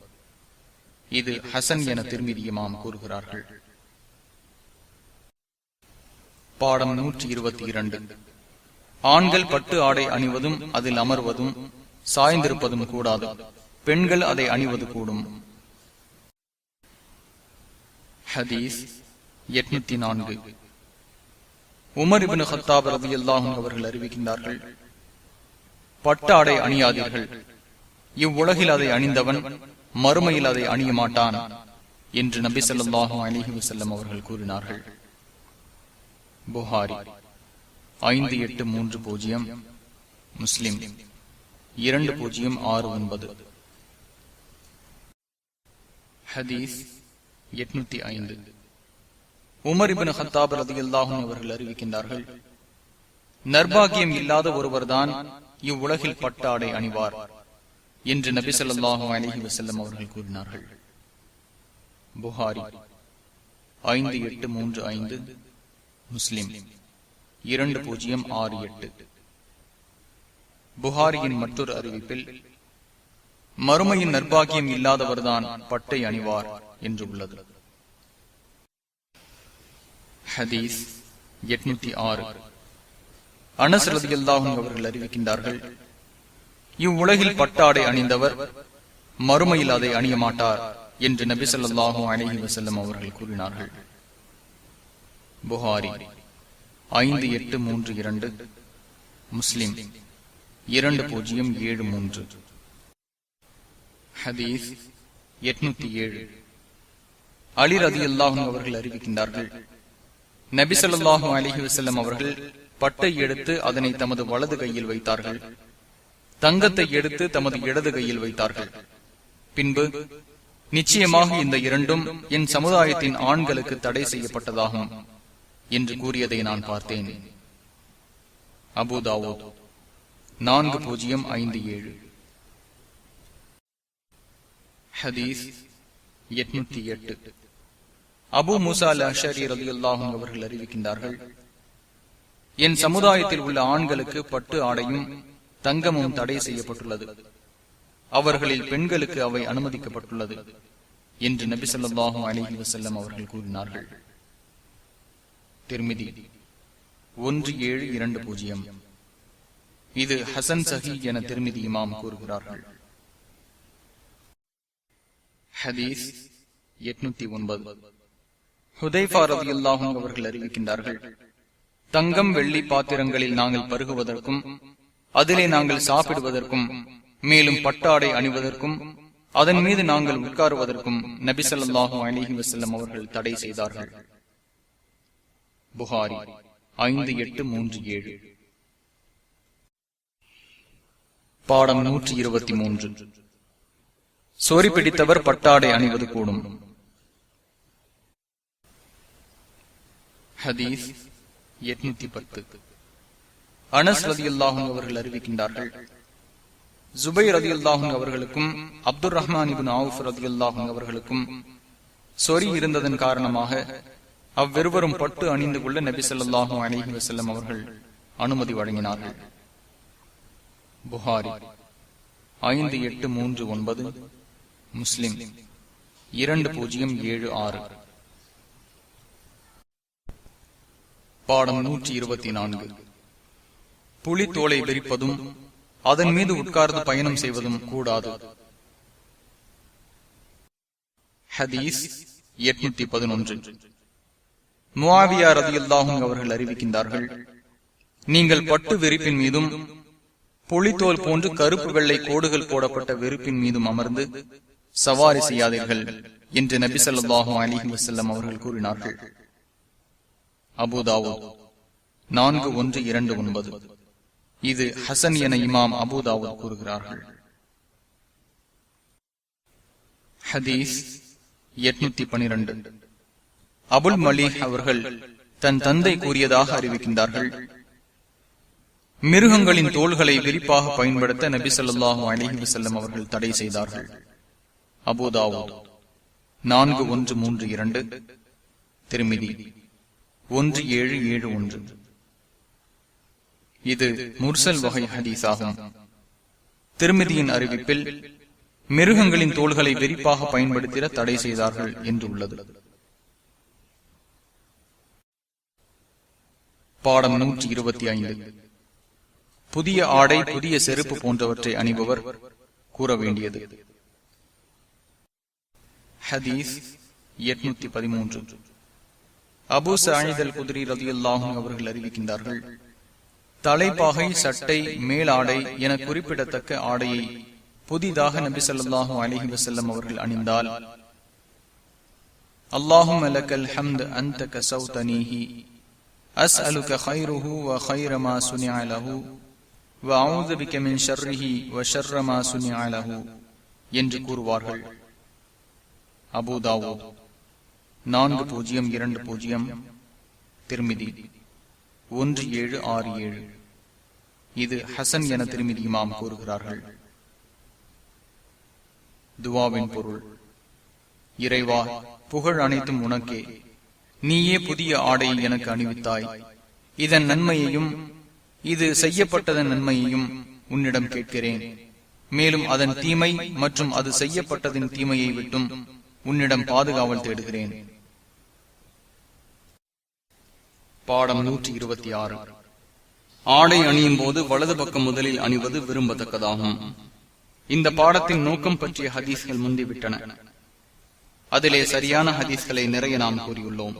இது ஹசன் என திர்மிதி இமாம் கூறுகிறார்கள். பாடம் 122. ஆண்கள் பட்டு ஆடை அணிவதும் அதில் அமர்வதும் சாய்ந்திருப்பதும் கூடாது. பெண்கள் அதை அணிவது கூடும். ஹதீஸ் 804. உமர் இப்னு கத்தாப் ரலியல்லாஹு அன்ஹு அவர்கள் அறிவிக்கின்றார்கள், பட்டாடை அணியாதீர்கள், இவ்வுலகில் அதை அணிந்தவன் மறுமையில் அதை அணிய மாட்டான் என்று நபி ஸல்லல்லாஹு அலைஹி வஸல்லம் அவர்கள் கூறினார்கள். புகாரி 5830, முஸ்லிம் 2069. ஹதீஸ் 805. உமர் இப்னு கத்தாப் ரலியல்லாஹு அன்ஹு அவர்கள் அறிவிக்கின்றார்கள், நர்பாகியம் இல்லாத ஒருவர்தான் இவ்வுலகில் பட்டாடை அணிவார் என்று நபி ஸல்லல்லாஹு அலைஹி வஸல்லம் அவர்கள் கூறினார்கள். புகாரி 5835, முஸ்லிம் 2068. புகாரியின் மற்றொரு அறிவிப்பில் மறுமையின் நர்பாகியம் இல்லாதவர்தான் பட்டை அணிவார் என்று உள்ளது. ஹதீஸ் 806. அனஸ் ரலியல்லாஹு அன்ஹு அவர்கள் அறிவிக்கின்றார்கள், இவ்வுலகில் பட்டாடை அணிந்தவர் மறுமையில் அதை அணிய மாட்டார் என்று நபி ஸல்லல்லாஹு அலைஹி வஸல்லம் அவர்கள் கூறினார்கள். புகாரி 5832, முஸ்லிம் 2073. ஹதீஸ் 807. அலி ரலியல்லாஹு அன்ஹு அவர்கள் அறிவிக்கின்றார்கள், நபி ஸல்லல்லாஹு அலைஹி வஸல்லம் அவர்கள் பட்டை எடுத்து அதனை தமது வலது கையில் வைத்தார்கள், தங்கத்தை எடுத்து தமது இடது கையில் வைத்தார்கள். பின்பு, நிச்சயமாக இந்த இரண்டும் என் சமுதாயத்தின் ஆண்களுக்கு தடை செய்யப்பட்டதாகும் என்று கூறியதை நான் பார்த்தேன். அபூ தாவூத் 4057. ஹதீஸ் 808. அபூ மூஸா அல்-அஷ்அரி ரலியல்லாஹு அன்ஹு அவர்கள் அறிவிக்கின்றார்கள், என் சமுதாயத்தில் உள்ள ஆண்களுக்கு பட்டு ஆடையும் தங்கமும் தடை செய்யப்பட்டுள்ளது, அவர்களில் பெண்களுக்கு அவை அனுமதிக்கப்பட்டுள்ளது என்று நபி ஸல்லல்லாஹு அலைஹி வஸல்லம் அவர்கள் கூறினார்கள். திர்மிதி 1720. இது ஹசன் சஹி என திர்மிதி இமாம் கூறுகிறார்கள். ஹதீஸ் 809. ஹுதைஃபா ரலியல்லாஹு அன்ஹு அவர்கள் அறிவிக்கின்றார்கள், தங்கம் வெள்ளி பாத்திரங்களில் நாங்கள் பருகுவதற்கும் அதிலே நாங்கள் சாப்பிடுவதற்கும் மேலும் பட்டாடை அணிவதற்கும் அதன் மீது நாங்கள் உட்காருவதற்கும் நபி ஸல்லல்லாஹு அலைஹி வஸல்லம் அவர்கள் தடை செய்தார்கள். புகாரி 5837. பாடம் 123. சோரி பிடித்தவர் பட்டாடை அணிவது கூடும். ஹதீஸ் 810. அனஸ் ரலியல்லாஹு அவர்கள் அறிவிக்கின்றார்கள், ஜுபைர் ரலியல்லாஹு அவர்களுக்கும் அப்துர் ரஹ்மான் இப்னு அவுஃப் ரலியல்லாஹு அவர்களுக்கும் சொறி இருந்ததன் காரணமாக அவ்விருவரும் பட்டு அணிந்து கொள்ள நபி ஸல்லல்லாஹு அலைஹி வஸல்லம் அவர்கள் அனுமதி வழங்கினார்கள். புகாரி 5839, முஸ்லிம் 2076. பாடம் 124. புலி தோலை விரிப்பதும் அதன் மீது உட்கார்ந்து பயணம் செய்வதும் கூடாது. ஹதீஸ் 811. முஆவியா ரலியல்லாஹு அன்ஹு அவர்கள் அறிவிக்கின்றார்கள், நீங்கள் பட்டு வெறிப்பின் மீதும் புலித்தோல் போன்று கருப்பு வெள்ளை கோடுகள் போடப்பட்ட வெறுப்பின் மீதும் அமர்ந்து சவாரி செய்யாதீர்கள் என்று நபி ஸல்லல்லாஹு அலைஹி வஸல்லம் அவர்கள் கூறினார்கள். அபூ தாவூத் 4129. இது ஹசன் என இமாம் அபூ தாவூத் கூறுகிறார்கள். ஹதீஸ் 812. அபுல் மலீஹ் அவர்கள் தன் தந்தை கூறியதாக அறிவிக்கின்றார்கள், மிருகங்களின் தோள்களை விரிப்பாக பயன்படுத்த நபி ஸல்லல்லாஹு அலைஹி வஸல்லம் அவர்கள் தடை செய்தார்கள். அபூ தாவூத் 4132, திர்மிதி 1771. இது முர்சல் வகை ஹதீஸ் ஆகும். திர்மிதியின் அறிவிப்பில் மிருகங்களின் தோள்களை விரிப்பாக பயன்படுத்திட தடை செய்தார்கள் என்று உள்ளது. பாடம் 125. புதிய ஆடை புதிய செருப்பு போன்றவற்றை அணிபவர் கூற வேண்டியது. ஹதீஸ் 813. அபூ சயீத் அல் குத்ரி ரலியல்லாஹு அன்ஹு அவர்கள் அறிவிக்கின்றார்கள், தலைப்பாகை, சட்டை, மேலாடை என குறிப்பிடத்தக்க ஆடையை புதிதாக நபி ஸல்லல்லாஹு அலைஹி வஸல்லம் அவர்கள் அணிந்தால், அல்லாஹும்ம லக்கல் ஹம்து அன்த கஸௌதனீஹி அஸ்அலுக கைருஹு வ கைர மா சுனிஅ லஹு வ அஊது பிக மின் ஷர்ரிஹி வ ஷர்ர மா சுனிஅ லஹு என்று கூறுவார்கள். அபூ தாவூத் 4020, திர்மிதி 1767. இது ஹசன் என திர்மிதி இமாம் கூறுகிறார்கள். துவாவின் பொருள்: இறைவா, புகழ் அனைத்தும் உனக்கே. நீயே புதிய ஆடையை எனக்கு அணிவித்தாய். இதன் நன்மையையும் இது செய்யப்பட்டதன் நன்மையையும் உன்னிடம் கேட்கிறேன். மேலும் அதன் தீமை மற்றும் அது செய்யப்பட்டதின் தீமையை விட்டும் உன்னிடம் பாதுகாவல் தேடுகிறேன். பாடம் 126. ஆடை அணியும் போது வலது பக்கம் முதலில் அணிவது விரும்பத்தக்கதாகும். இந்த பாடத்தின் நோக்கம் பற்றிய ஹதீஸ்கள் முந்திவிட்டன. அதிலே சரியான ஹதீஸ்களை நிறைய நாம் கூறியுள்ளோம்.